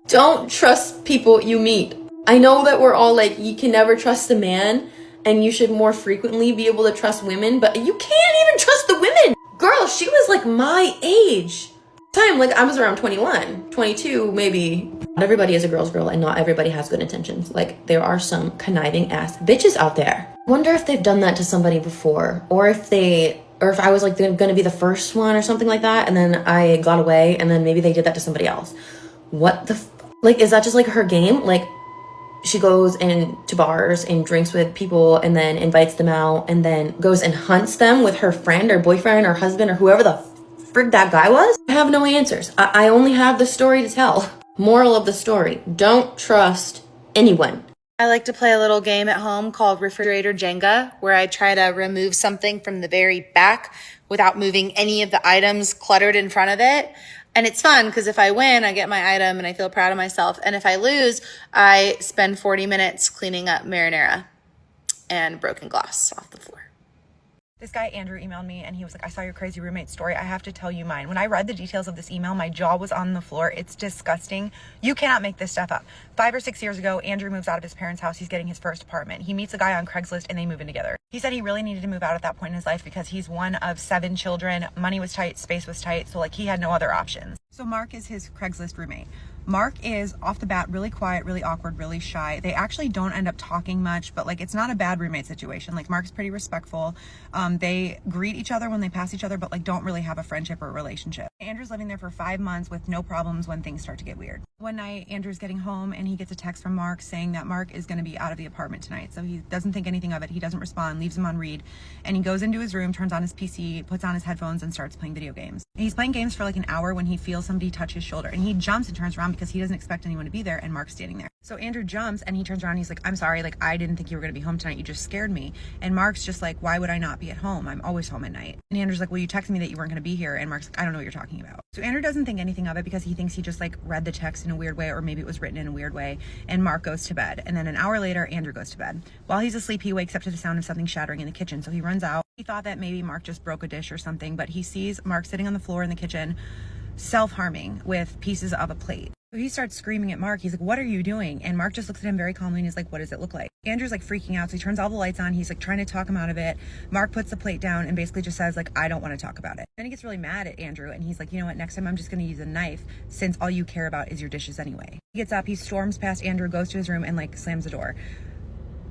don't trust people you meet. I know that we're all like, you can never trust a man and you should more frequently be able to trust women, but you can't even trust the women. Girl, she was like my age. Time, like I was around 21, 22, maybe. Not everybody is a girl's girl and not everybody has good intentions. Like there are some conniving ass bitches out there. Wonder if they've done that to somebody before, or if I was like gonna be the first one or something like that and then I got away and then maybe they did that to somebody else. What the like, is that just like her game? Like she goes into bars and drinks with people and then invites them out and then goes and hunts them with her friend or boyfriend or husband or whoever the frig that guy was? I have no answers. I only have the story to tell. Moral of the story, don't trust anyone. I like to play a little game at home called Refrigerator Jenga, where I try to remove something from the very back without moving any of the items cluttered in front of it. And it's fun because if I win, I get my item and I feel proud of myself. And if I lose, I spend 40 minutes cleaning up marinara and broken glass off the floor. This guy, Andrew, emailed me and he was like, I saw your crazy roommate story. I have to tell you mine. When I read the details of this email, my jaw was on the floor. It's disgusting. You cannot make this stuff up. 5 or 6 years ago, Andrew moves out of his parents' house. He's getting his first apartment. He meets a guy on Craigslist and they move in together. He said he really needed to move out at that point in his life because he's one of 7 children. Money was tight, space was tight. So like he had no other options. So Mark is his Craigslist roommate. Mark is off the bat really quiet, really awkward, really shy. They actually don't end up talking much, but like it's not a bad roommate situation. Like Mark's pretty respectful. They greet each other when they pass each other, but like don't really have a friendship or a relationship. Andrew's living there for 5 months with no problems when things start to get weird. One night, Andrew's getting home and he gets a text from Mark saying that Mark is going to be out of the apartment tonight. So he doesn't think anything of it. He doesn't respond, leaves him on read, and he goes into his room, turns on his PC, puts on his headphones, and starts playing video games. And he's playing games for like an hour when he feels somebody touch his shoulder, and he jumps and turns around because he doesn't expect anyone to be there, and Mark's standing there. So Andrew jumps and he turns around and he's like, I'm sorry, like I didn't think you were going to be home tonight. You just scared me. And Mark's just like, why would I not be at home? I'm always home at night. And Andrew's like, well, you texted me that you weren't going to be here. And Mark's like, I don't know what you're talking about. So Andrew doesn't think anything of it because he thinks he just like read the text in a weird way, or maybe it was written in a weird way. And Mark goes to bed. And then an hour later, Andrew goes to bed. While he's asleep, he wakes up to the sound of something shattering in the kitchen. So he runs out. He thought that maybe Mark just broke a dish or something, but he sees Mark sitting on the floor in the kitchen, self-harming with pieces of a plate. So he starts screaming at Mark. He's like, what are you doing? And Mark just looks at him very calmly and he's like, what does it look like? Andrew's like freaking out. So he turns all the lights on. He's like trying to talk him out of it. Mark puts the plate down and basically just says like, I don't want to talk about it. Then he gets really mad at Andrew and he's like, you know what? Next time I'm just going to use a knife since all you care about is your dishes anyway. He gets up, he storms past Andrew, goes to his room and like slams the door.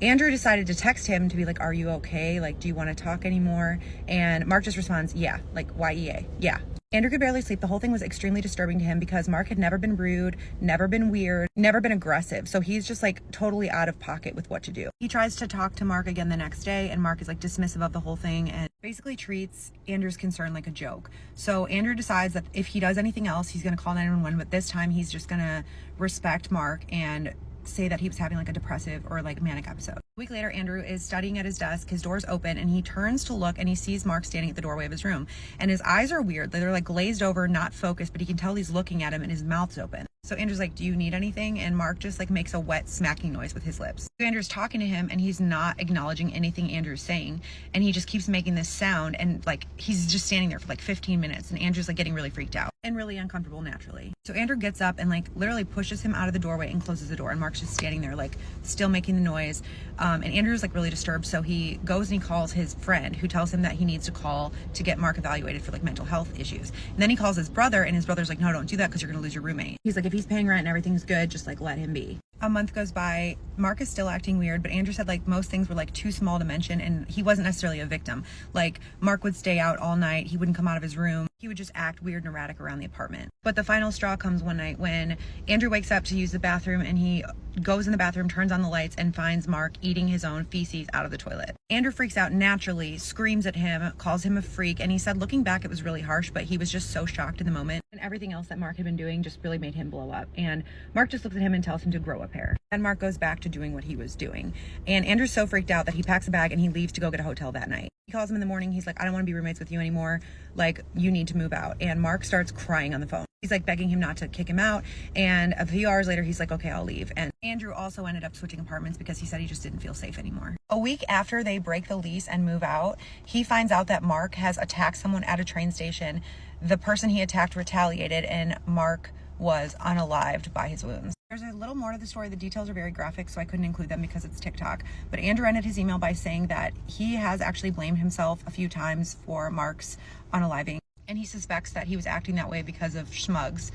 Andrew decided to text him to be like, are you okay? Like, do you want to talk anymore? And Mark just responds, yeah, like YEA, yeah. Andrew could barely sleep. The whole thing was extremely disturbing to him because Mark had never been rude, never been weird, never been aggressive. So he's just like totally out of pocket with what to do. He tries to talk to Mark again the next day and Mark is like dismissive of the whole thing and basically treats Andrew's concern like a joke. So Andrew decides that if he does anything else, he's going to call 911, but this time he's just going to respect Mark and say that he was having like a depressive or like manic episode. A week later, Andrew is studying at his desk. His door's open and he turns to look and he sees Mark standing at the doorway of his room. And his eyes are weird. They're like glazed over, not focused, but he can tell he's looking at him and his mouth's open. So Andrew's like, do you need anything? And Mark just like makes a wet smacking noise with his lips. So Andrew's talking to him and he's not acknowledging anything Andrew's saying. And he just keeps making this sound and like he's just standing there for like 15 minutes and Andrew's like getting really freaked out and really uncomfortable naturally. So Andrew gets up and like literally pushes him out of the doorway and closes the door. And Mark's just standing there like still making the noise. And Andrew's like really disturbed. So he goes and he calls his friend who tells him that he needs to call to get Mark evaluated for like mental health issues. And then he calls his brother and his brother's like, no, don't do that because you're going to lose your roommate. He's like, if he's paying rent and everything's good, just like let him be. A month goes by. Mark is still acting weird, but Andrew said like most things were like too small to mention and he wasn't necessarily a victim. Like Mark would stay out all night. He wouldn't come out of his room. He would just act weird and erratic around the apartment. But the final straw comes one night when Andrew wakes up to use the bathroom and he goes in the bathroom, turns on the lights and finds Mark eating his own feces out of the toilet. Andrew freaks out naturally, screams at him, calls him a freak, and he said looking back it was really harsh, but he was just so shocked in the moment. And everything else that Mark had been doing just really made him blow up. And Mark just looks at him and tells him to grow a pair. Then Mark goes back to doing what he was doing. And Andrew's so freaked out that he packs a bag and he leaves to go get a hotel that night. He calls him in the morning. He's like, I don't want to be roommates with you anymore. Like, you need to move out. And Mark starts crying on the phone. He's like begging him not to kick him out. And a few hours later, he's like, okay, I'll leave. And Andrew also ended up switching apartments because he said he just didn't feel safe anymore. A week after they break the lease and move out, he finds out that Mark has attacked someone at a train station. The person he attacked retaliated and Mark was unalived by his wounds. There's a little more to the story. The details are very graphic, so I couldn't include them because it's TikTok. But Andrew ended his email by saying that he has actually blamed himself a few times for Mark's unaliving. And he suspects that he was acting that way because of schmugs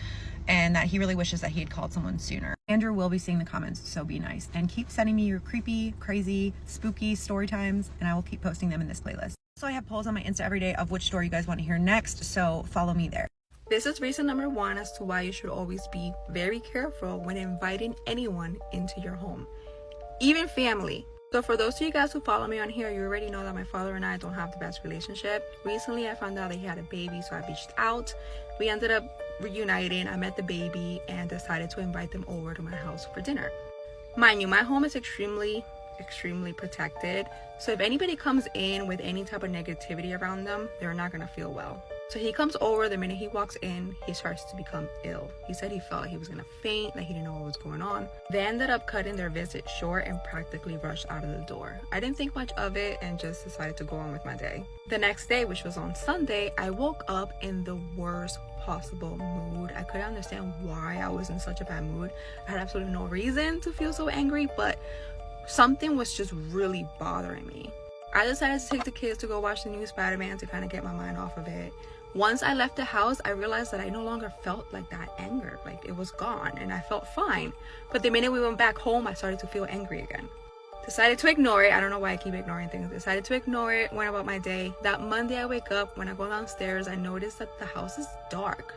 and that he really wishes that he had called someone sooner. Andrew will be seeing the comments, so be nice. And keep sending me your creepy, crazy, spooky story times, and I will keep posting them in this playlist. So I have polls on my Insta every day of which story you guys want to hear next, so follow me there. This is reason number 1 as to why you should always be very careful when inviting anyone into your home, even family. So for those of you guys who follow me on here, you already know that my father and I don't have the best relationship. Recently, I found out that he had a baby, so I reached out. We ended up reuniting. I met the baby and decided to invite them over to my house for dinner. Mind you, my home is extremely protected. So if anybody comes in with any type of negativity around them, they're not going to feel well. So he comes over. The minute he walks in, he starts to become ill. He said he felt like he was gonna faint, that he didn't know what was going on. They ended up cutting their visit short and practically rushed out of the door. I didn't think much of it and just decided to go on with my day. The next day, which was on Sunday, I woke up in the worst possible mood. I couldn't understand why I was in such a bad mood. I had absolutely no reason to feel so angry, but something was just really bothering me. I decided to take the kids to go watch the new Spider-Man to kind of get my mind off of it. Once I left the house, I realized that I no longer felt like that anger. Like, it was gone and I felt fine. But the minute we went back home, I started to feel angry again. Decided to ignore it. I don't know why I keep ignoring things. Decided to ignore it, went about my day. That Monday I wake up, when I go downstairs, I notice that the house is dark.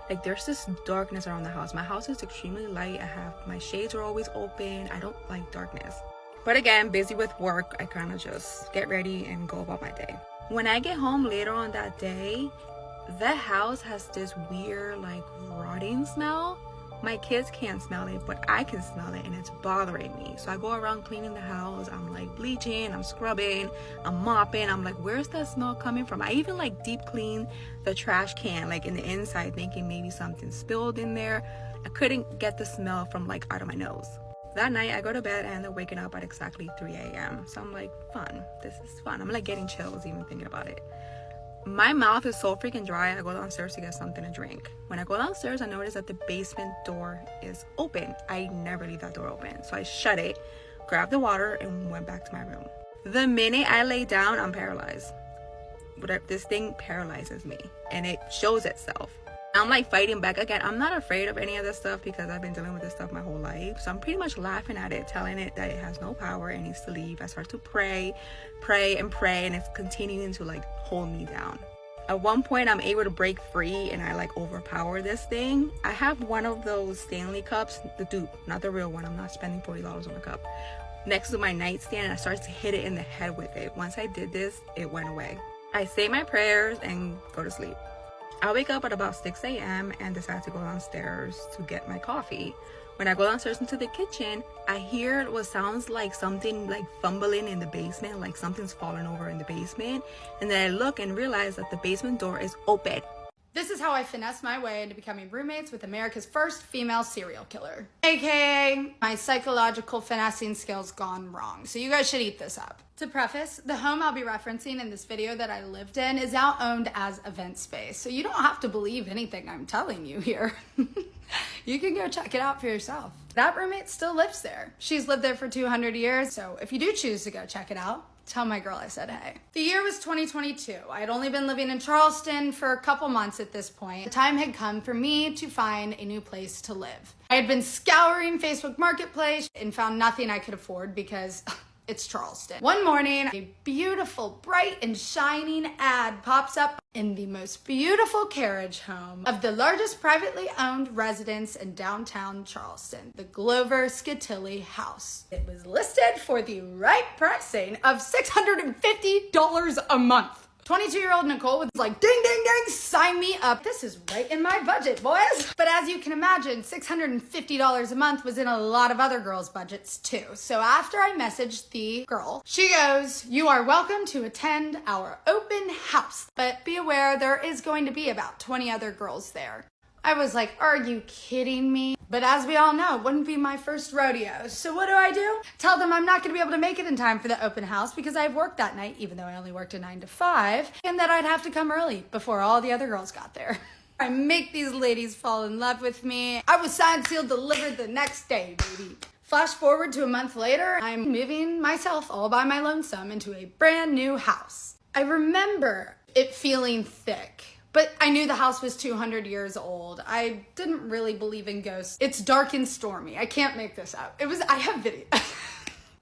Like, there's this darkness around the house. My house is extremely light. My shades are always open. I don't like darkness. But again, busy with work, I kind of just get ready and go about my day. When I get home later on that day, the house has this weird, like, rotting smell. My kids can't smell it, but I can smell it, and it's bothering me. So I go around cleaning the house. I'm like bleaching, I'm scrubbing, I'm mopping. I'm like, where's that smell coming from? I even like deep clean the trash can, like in the inside, thinking maybe something spilled in there. I couldn't get the smell from like out of my nose. That night I go to bed and I end up waking up at exactly 3 a.m. So I'm like, fun, this is fun. I'm like getting chills even thinking about it. My mouth is so freaking dry. I go downstairs to get something to drink. When I go downstairs, I notice that the basement door is open. I never leave that door open. So I shut it, grabbed the water, and went back to my room. The minute I lay down, I'm paralyzed. This thing paralyzes me, and it shows itself. I'm like fighting back again. I'm not afraid of any of this stuff because I've been dealing with this stuff my whole life. So I'm pretty much laughing at it, telling it that it has no power, it needs to leave. I start to pray, and it's continuing to like hold me down. At one point, I'm able to break free and I like overpower this thing. I have one of those Stanley cups, the dupe, not the real one. I'm not spending $40 on a cup. Next to my nightstand, and I started to hit it in the head with it. Once I did this, it went away. I say my prayers and go to sleep. I wake up at about 6 a.m. and decide to go downstairs to get my coffee. When I go downstairs into the kitchen, I hear what sounds like something like fumbling in the basement, like something's falling over in the basement. And then I look and realize that the basement door is open. This is how I finessed my way into becoming roommates with America's first female serial killer. AKA, my psychological finessing skills gone wrong. So you guys should eat this up. To preface, the home I'll be referencing in this video that I lived in is now owned as event space. So you don't have to believe anything I'm telling you here. You can go check it out for yourself. That roommate still lives there. She's lived there for 200 years. So if you do choose to go check it out, tell my girl I said hey. The year was 2022. I had only been living in Charleston for a couple months at this point. The time had come for me to find a new place to live. I had been scouring Facebook Marketplace and found nothing I could afford because it's Charleston. One morning, a beautiful, bright and shining ad pops up in the most beautiful carriage home of the largest privately owned residence in downtown Charleston, the Glover Skittilly House. It was listed for the right pricing of $650 a month. 22-year-old Nicole was like, ding, ding, ding, sign me up. This is right in my budget, boys. But as you can imagine, $650 a month was in a lot of other girls' budgets too. So after I messaged the girl, she goes, you are welcome to attend our open house, but be aware there is going to be about 20 other girls there. I was like, are you kidding me? But as we all know, it wouldn't be my first rodeo. So what do? Tell them I'm not gonna be able to make it in time for the open house because I have work that night, even though I only worked a 9 to 5, and that I'd have to come early before all the other girls got there. I make these ladies fall in love with me. I was signed, sealed, delivered the next day, baby. Flash forward to a month later, I'm moving myself all by my lonesome into a brand new house. I remember it feeling thick. But I knew the house was 200 years old. I didn't really believe in ghosts. It's dark and stormy. I can't make this up. I have video.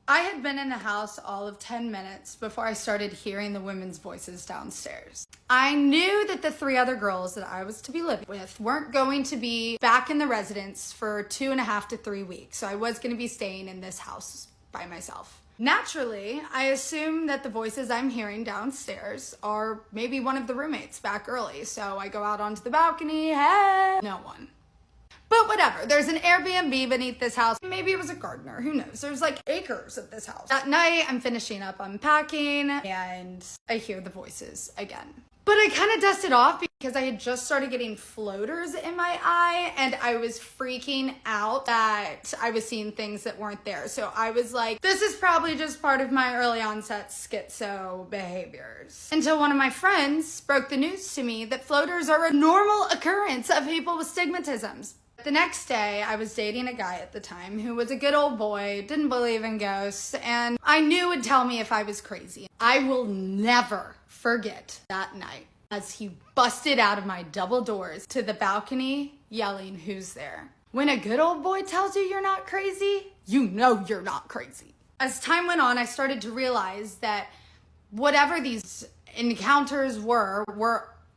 I had been in the house all of 10 minutes before I started hearing the women's voices downstairs. I knew that the 3 other girls that I was to be living with weren't going to be back in the residence for 2.5 to 3 weeks. So I was going to be staying in this house by myself. Naturally, I assume that the voices I'm hearing downstairs are maybe one of the roommates back early. So I go out onto the balcony, hey, no one. But whatever, there's an Airbnb beneath this house. Maybe it was a gardener, who knows? There's like acres of this house. That night, I'm finishing up unpacking and I hear the voices again. But I kind of dusted off because I had just started getting floaters in my eye and I was freaking out that I was seeing things that weren't there. So I was like, this is probably just part of my early onset schizo behaviors. Until one of my friends broke the news to me that floaters are a normal occurrence of people with stigmatisms. The next day, I was dating a guy at the time who was a good old boy, didn't believe in ghosts, and I knew would tell me if I was crazy. I will never forget that night as he busted out of my double doors to the balcony yelling, "Who's there?" When a good old boy tells you you're not crazy, you know you're not crazy. As time went on, I started to realize that whatever these encounters were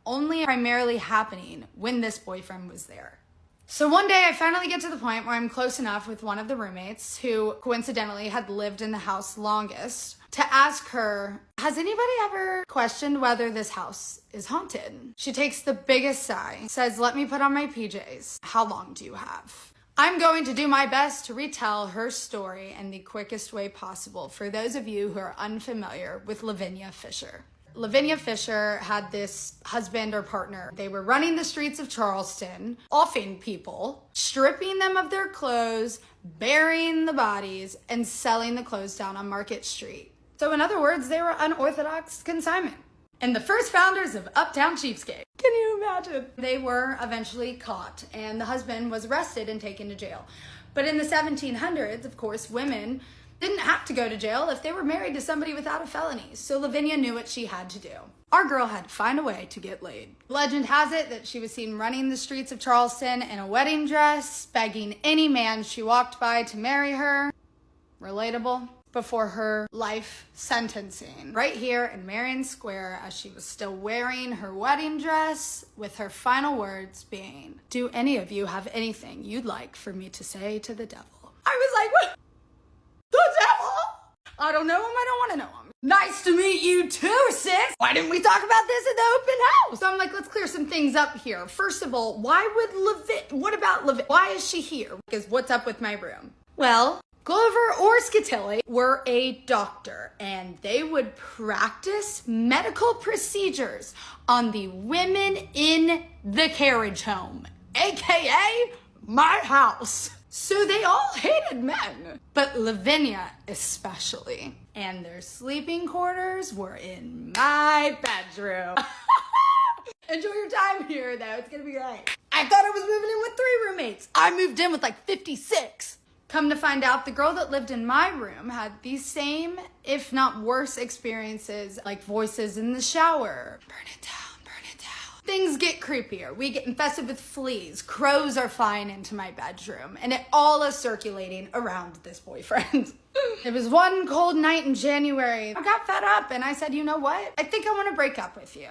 only primarily happening when this boyfriend was there. So one day I finally get to the point where I'm close enough with one of the roommates who coincidentally had lived in the house longest to ask her, has anybody ever questioned whether this house is haunted? She takes the biggest sigh, says, let me put on my PJs. How long do you have? I'm going to do my best to retell her story in the quickest way possible for those of you who are unfamiliar with Lavinia Fisher. Lavinia Fisher had this husband or partner. They were running the streets of Charleston, offing people, stripping them of their clothes, burying the bodies, and selling the clothes down on Market Street. So in other words, they were unorthodox consignment. And the first founders of Uptown Cheapskate. Can you imagine? They were eventually caught, and the husband was arrested and taken to jail. But in the 1700s, of course, women didn't have to go to jail if they were married to somebody without a felony. So Lavinia knew what she had to do. Our girl had to find a way to get laid. Legend has it that she was seen running the streets of Charleston in a wedding dress, begging any man she walked by to marry her. Relatable. Before her life sentencing, right here in Marion Square, as she was still wearing her wedding dress, with her final words being, do any of you have anything you'd like for me to say to the devil? I was like, what? The devil? I don't know him, I don't want to know him. Nice to meet you too, sis. Why didn't we talk about this at the open house? So I'm like, let's clear some things up here. First of all, why would what about Levit? Why is she here? Because what's up with my room? Well, Glover or Scatilli were a doctor, and they would practice medical procedures on the women in the carriage home, aka my house. So they all hated men, but Lavinia especially. And their sleeping quarters were in my bedroom. Enjoy your time here, though. It's gonna be great. I thought I was moving in with 3 roommates. I moved in with like 56. Come to find out, the girl that lived in my room had these same, if not worse, experiences, like voices in the shower. Burn it down, burn it down. Things get creepier. We get infested with fleas. Crows are flying into my bedroom, and it all is circulating around this boyfriend. It was one cold night in January. I got fed up, and I said, you know what? I think I want to break up with you.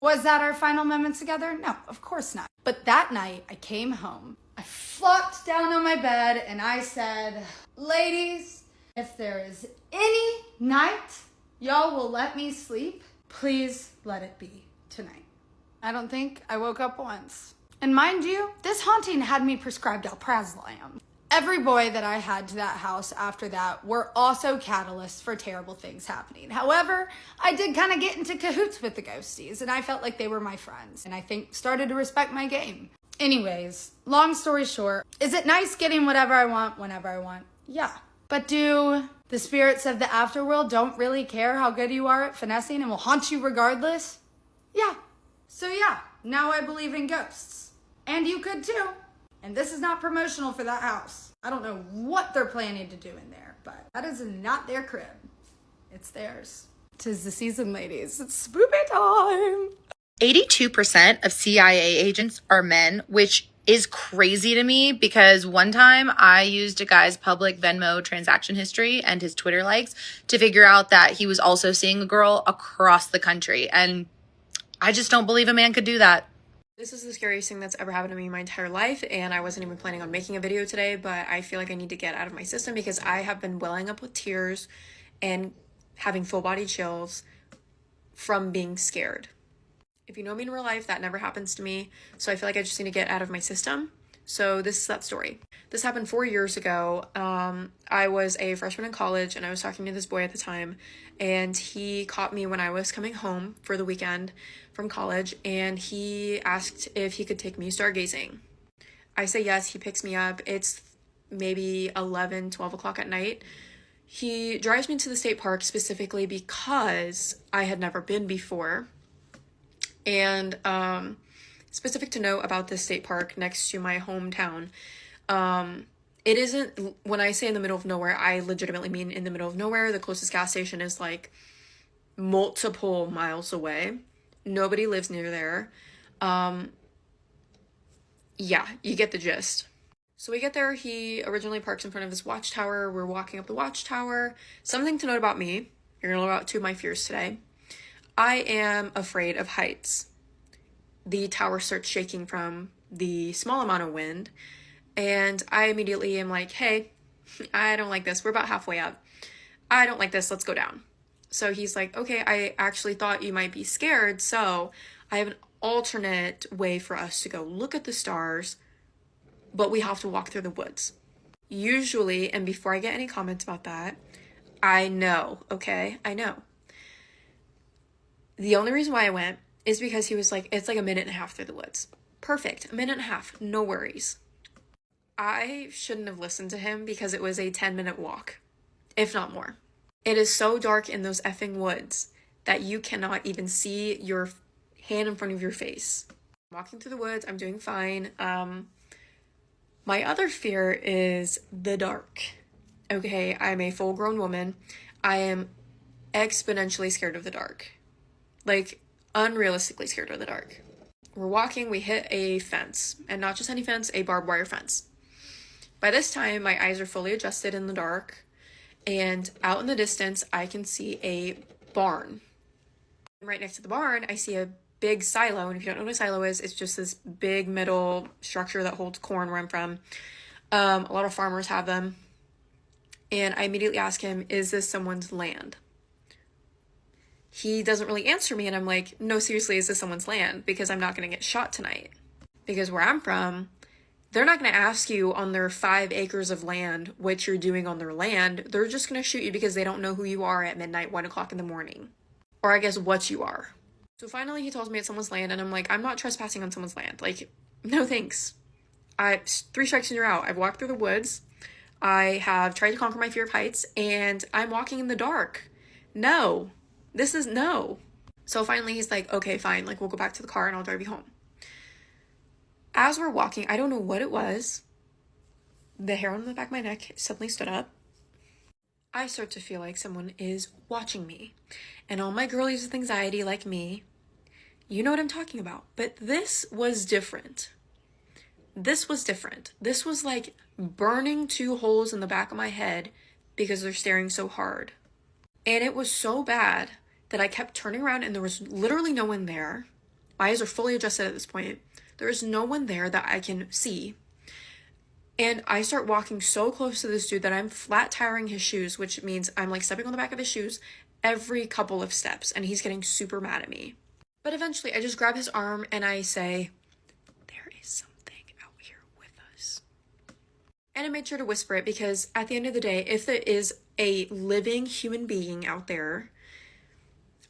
Was that our final moments together? No, of course not. But that night, I came home. I flopped down on my bed and I said, ladies, if there is any night y'all will let me sleep, please let it be tonight. I don't think I woke up once. And mind you, this haunting had me prescribed alprazolam. Every boy that I had to that house after that were also catalysts for terrible things happening. However, I did kind of get into cahoots with the ghosties, and I felt like they were my friends, and I think started to respect my game. Anyways, long story short, is it nice getting whatever I want whenever I want? Yeah. But do the spirits of the afterworld don't really care how good you are at finessing and will haunt you regardless? Yeah. So yeah, now I believe in ghosts. And you could too. And this is not promotional for that house. I don't know what they're planning to do in there, but that is not their crib. It's theirs. 'Tis the season, ladies. It's spoopy time. 82% of CIA agents are men, which is crazy to me because one time I used a guy's public Venmo transaction history and his Twitter likes to figure out that he was also seeing a girl across the country. And I just don't believe a man could do that. This is the scariest thing that's ever happened to me my entire life, and I wasn't even planning on making a video today, but I feel like I need to get out of my system because I have been welling up with tears and having full body chills from being scared. If you know me in real life, that never happens to me, so I feel like I just need to get out of my system. So this is that story. This happened 4 years ago. I was a freshman in college and I was talking to this boy at the time, and he caught me when I was coming home for the weekend from college, and he asked if he could take me stargazing. I say yes. He picks me up. It's maybe 11, 12 o'clock at night. He drives me to the state park specifically because I had never been before. And specific to note about this state park next to my hometown, it isn't, when I say in the middle of nowhere, I legitimately mean in the middle of nowhere. The closest gas station is like multiple miles away. Nobody lives near there. Yeah, you get the gist. So we get there, he originally parks in front of this watchtower. We're walking up the watchtower. Something to note about me, you're gonna learn about two of my fears today. I am afraid of heights. The tower starts shaking from the small amount of wind, and I immediately am like, hey, I don't like this. We're about halfway up. I don't like this. Let's go down. So he's like, okay, I actually thought you might be scared, so I have an alternate way for us to go look at the stars, but we have to walk through the woods. Usually, and before I get any comments about that, I know, okay? I know. The only reason why I went is because he was like, it's like a minute and a half through the woods. Perfect, a minute and a half, no worries. I shouldn't have listened to him because it was a 10-minute walk, if not more. It is so dark in those effing woods that you cannot even see your hand in front of your face. I'm walking through the woods, I'm doing fine. My other fear is the dark. Okay, I'm a full-grown woman. I am exponentially scared of the dark. Like, unrealistically scared of the dark. We're walking, we hit a fence. And not just any fence, a barbed wire fence. By this time, my eyes are fully adjusted in the dark. And out in the distance, I can see a barn. Right next to the barn, I see a big silo, and if you don't know what a silo is, it's just this big metal structure that holds corn where I'm from. A lot of farmers have them. And I immediately ask him, is this someone's land? He doesn't really answer me, and I'm like, no, seriously, is this someone's land? Because I'm not going to get shot tonight. Because where I'm from, they're not going to ask you on their 5 acres of land what you're doing on their land. They're just going to shoot you because they don't know who you are at midnight, 1 o'clock in the morning. Or I guess what you are. So finally he tells me it's someone's land, and I'm like, I'm not trespassing on someone's land. Like, no thanks. 3 strikes and you're out. I've walked through the woods. I have tried to conquer my fear of heights, and I'm walking in the dark. No. This is no. So finally he's like, okay, fine. Like, we'll go back to the car and I'll drive you home. As we're walking, I don't know what it was. The hair on the back of my neck suddenly stood up. I start to feel like someone is watching me. And all my girlies with anxiety like me, you know what I'm talking about. But this was different. This was different. This was like burning 2 holes in the back of my head because they're staring so hard. And it was so bad that I kept turning around and there was literally no one there. My eyes are fully adjusted at this point. There is no one there that I can see. And I start walking so close to this dude that I'm flat tiring his shoes, which means I'm like stepping on the back of his shoes every couple of steps, and he's getting super mad at me. But eventually I just grab his arm and I say, there is something out here with us. And I made sure to whisper it because at the end of the day, if there is a living human being out there,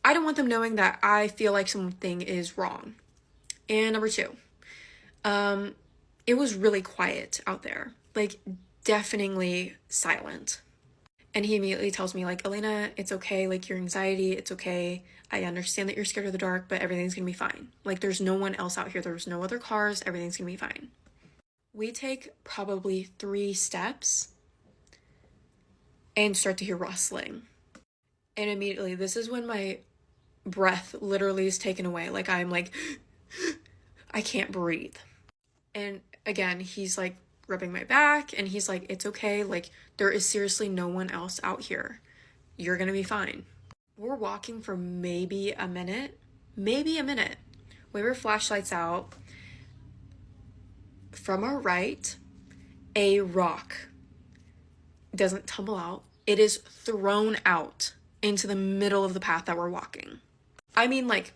I don't want them knowing that I feel like something is wrong. And number 2, it was really quiet out there, like deafeningly silent. And he immediately tells me, like, Elena, it's okay, like your anxiety, it's okay. I understand that you're scared of the dark, but everything's gonna be fine. Like, there's no one else out here. There's no other cars. Everything's gonna be fine. We take probably 3 steps and start to hear rustling. And immediately, this is when my breath literally is taken away. Like, I'm like, I can't breathe. And again, he's like rubbing my back and he's like, it's okay. Like, there is seriously no one else out here. You're gonna be fine. We're walking for maybe a minute. We have our flashlights out. From our right, a rock doesn't tumble out. It is thrown out into the middle of the path that we're walking. I mean, like,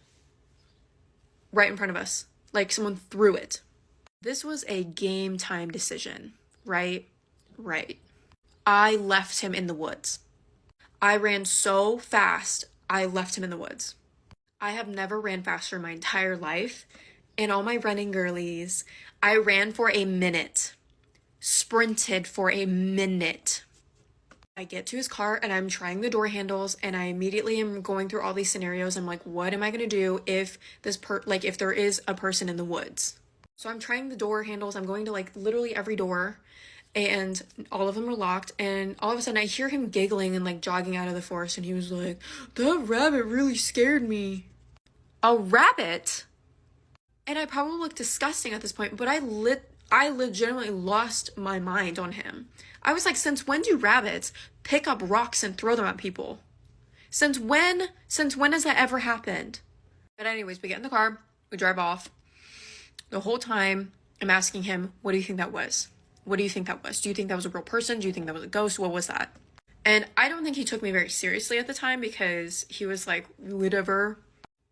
right in front of us. Like, someone threw it. This was a game time decision, right? Right. I left him in the woods. I ran so fast, I left him in the woods. I have never ran faster in my entire life. In all my running girlies, I ran for a minute, sprinted for a minute. I get to his car and I'm trying the door handles and I immediately am going through all these scenarios. I'm like, what am I gonna do if if there is a person in the woods? So I'm trying the door handles. I'm going to like literally every door and all of them are locked. And all of a sudden I hear him giggling and like jogging out of the forest. And he was like, that rabbit really scared me. A rabbit? And I probably look disgusting at this point, but I legitimately lost my mind on him. I was like, since when do rabbits pick up rocks and throw them at people? Since when has that ever happened? But anyways, we get in the car, we drive off. The whole time I'm asking him, what do you think that was? What do you think that was? Do you think that was a real person? Do you think that was a ghost? What was that? And I don't think he took me very seriously at the time because he was like, whatever.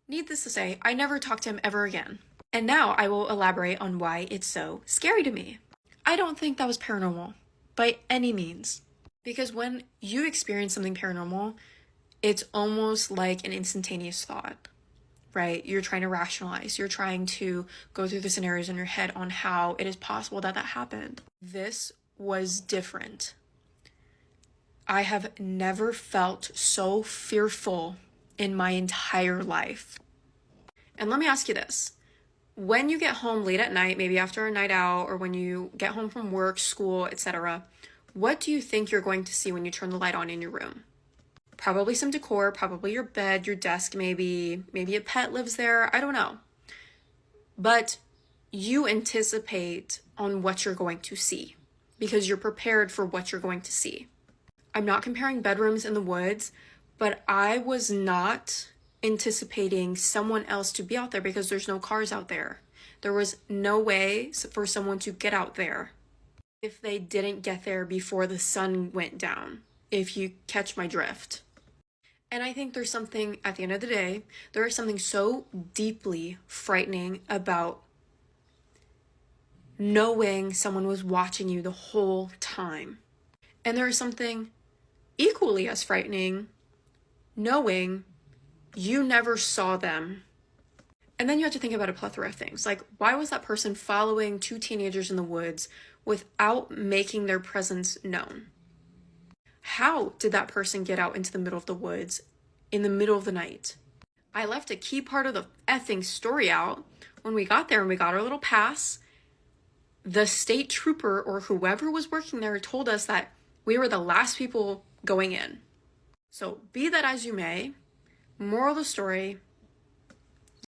Needless to say, I never talked to him ever again. And now I will elaborate on why it's so scary to me. I don't think that was paranormal by any means. Because when you experience something paranormal, it's almost like an instantaneous thought, right? You're trying to rationalize. You're trying to go through the scenarios in your head on how it is possible that that happened. This was different. I have never felt so fearful in my entire life. And let me ask you this. When you get home late at night, maybe after a night out, or when you get home from work, school, etc., what do you think you're going to see when you turn the light on in your room? Probably some decor, probably your bed, your desk, maybe a pet lives there, I don't know. But you anticipate on what you're going to see because you're prepared for what you're going to see. I'm not comparing bedrooms in the woods, but I was not anticipating someone else to be out there because there's no cars out there. There was no way for someone to get out there if they didn't get there before the sun went down, if you catch my drift. And I think there's something, at the end of the day, there is something so deeply frightening about knowing someone was watching you the whole time. And there is something equally as frightening knowing you never saw them. And then you have to think about a plethora of things. Like, why was that person following two teenagers in the woods without making their presence known? How did that person get out into the middle of the woods in the middle of the night? I left a key part of the effing story out. When we got there and we got our little pass, the state trooper or whoever was working there told us that we were the last people going in. So be that as you may, moral of the story,